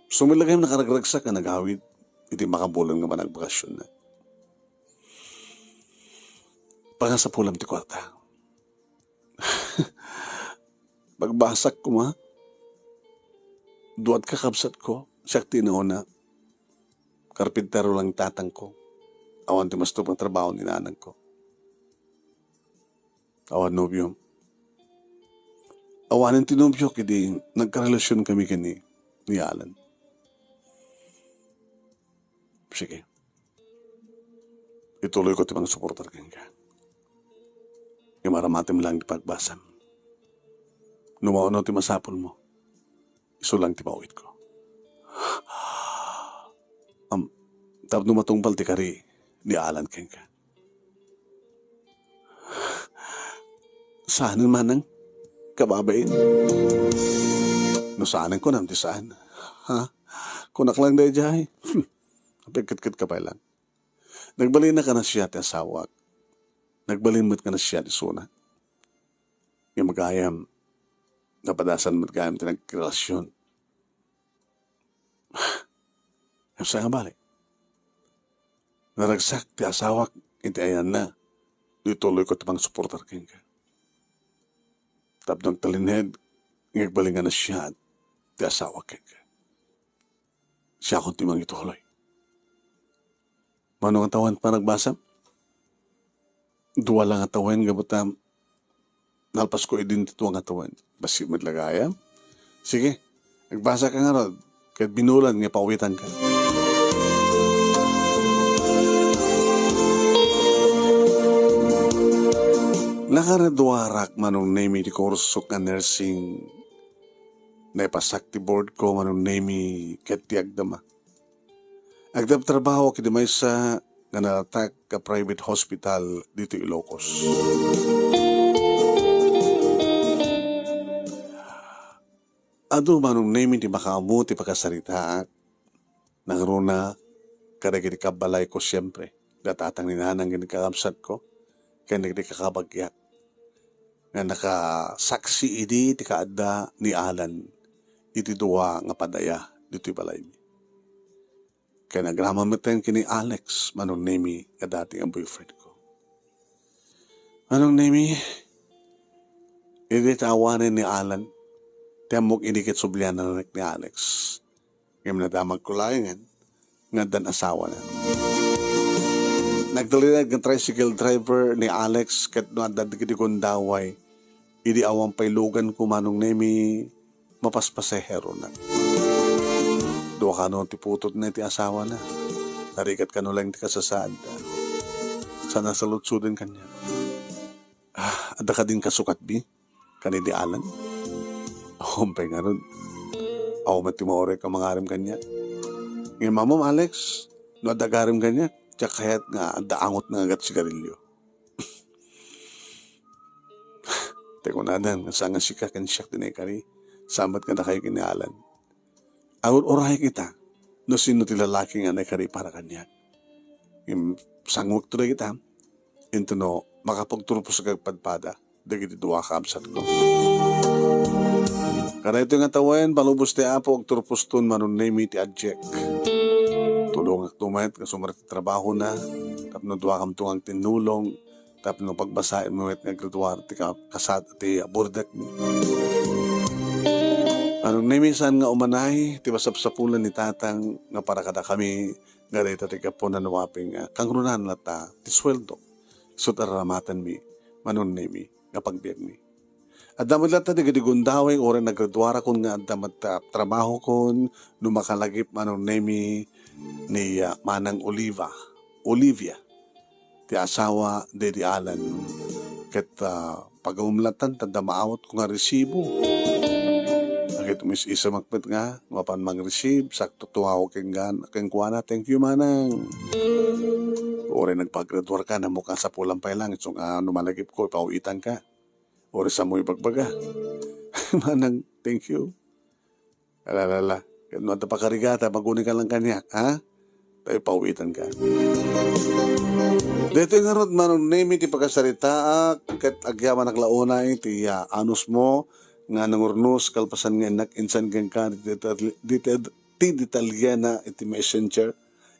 Sumilagay mo nakaragsak ka nagawid. Iti makabulan nga managbakasyon na. Pangasapulam ti kwarta. Pagbasak ko ma, duwat kakabsat ko, siya tinauna, karpintero lang tatang ko, awan ti mas tupang trabaho ni nanang ko. Awan nobyo. Awanin ti nobyo, kidi nagkarelasyon kami kani ni Alan. Sige. Ituloy ko ti mga supporter ka. Yung maramatim lang di pagbasam. Numaono ti masapol mo. Iso lang ti pawit ko. Tap numatungpal ti kari ni Alan ka. Saan manang kababain? No saanan ko nam ti saan? Ha? Kunak lang dahi jahay. Pagkat ka pa lang. Nagbalin na ka na siya ti asawak. Nagbalin mo't ka na siya ti suna. Yung magayam, napadasan mo't gayam ti nagrelasyon. Sa nga balik. Naragsak ti asawak, iti ayan na. Ituloy ko ti pang supporter ka. Tapos talinhead, ngagbalingan na siya ti asawak ka. Siya kung timang ituloy. Manong ang tawan pa nagbasam? Dua lang ang tawan, gabutam. Nalpas ko idin tito ang tawan. Basi maglagayam? Sige, nagbasa ka nga rod. Kahit binulan nga pawitan ka. Nakaradwarak manong name di kurso ka nursing na ipasakti board ko manong name ketiag dama. Agdab trabaho kiti may sa nga nalatak ka private hospital dito Ilocos. Ado manong name di makaamuti pagkasarita nangruna kada kiti kabalay ko siyempre. Datatang ninanang gini kakabsat ko kaya nagdi kakabagyak. Nga nakasaksi idi ti kaadda ni Alan iti duwa nga padaya dito balay mi. Kaya nagramamatan kini Alex manong name nga dati ang boyfriend ko. Manong name idi tawanin ni Alan tiamok idikit sublian na ni Alex. Kaya nadamag ko layangan nga dan asawa na. Nagdalinag ng tricycle driver ni Alex kat no adad kiti kundaway idi awang pailugan ko manong nemi mapaspasehero na. Dua ka no ti putot na ti asawa na. narikat ka no lang ti kasasad. Sana salutsudin kanya. Ada ka din kasukat bi? Kanidi alan? Humpay nga ron. Ako matimaore ka mangarim kanya. Ngayon mamam Alex, no adagarim kanya, tiyak kaya't nga daangot na agat sigarilyo. Teko na dan, nga sika kan siyak din kari, sambat ka na kayo kinialan. Awur oray kita, no sino ti lalaki nga na kari para kanya. Yung sangwag tuloy kita, into no, makapagturpo sa kagpadpada, dagiti duwa ka amsat ko. Kada ito nga tawayan, palubos ti apo, ag turpos tun manunemi ti adjek. Tulong ak tumayat, kasumarat trabaho na, tapno duwa kam tungang tinulong, tapno pagbasahin mo nga graduar, ti kasat, ti abordak ni. Anong nemisan nga umanahi, ti basapsapulan ni tatang, nga para kada kami, nga rita ti kapo na nawaping, kangrunan na ta, ti sweldo. So taramatan mi, manunemi, nga pagbiag mi. At damat lang tadi gadi gundaway oras naggraduara kon nga damat trabaho kon numakalagip manong nemi ni Manang Olivia ti asawa de Alan ket pag-umlatan tanda maawat ko nga resibo akit mis isa makpet nga mapan mang-receive sakto tuwaw keng kuana thank you Manang oras nagpaggraduar ka na mukha sa pulang pa lang itong numalagip ko pauwitan ka oras sa mo ipagbaga. Manang, thank you. Alalala. Kano ata pakarigata, magunin ka lang kanya. Ha? Tayo pauwitan ka. Dito nga rod, manong name iti pagkasarita, kat agyaman naglaunay, ti anus mo, nga nangurnos, kalpasan nga enak, insan kang ka, ti detalyana, iti messenger.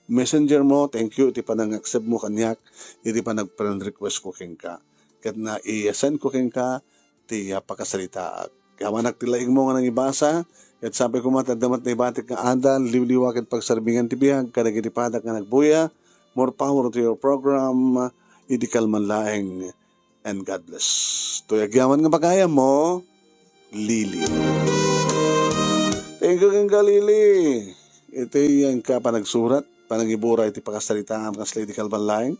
Messenger mo, thank you, iti pa nang-accept mo kanyak, iti pa nag-friend request ko keng ka. Kat na i-send ko keng ka, ti pagkasalita. Kaya manak tilaing mo nga nang ibasa, at sabi ko matadamat na ibatik nga andal, liwliwakit pagsarbingan ti biyag, kadagitipadak nga nagbuya, more power to your program, idikal man laeng, and God bless. Tuyagyaman nga bagaya mo, Lily. Thank you keng ka, Lily. Ito yung ka panagsurat, panagibura iti pagkasalita ang kasla idikal man laeng,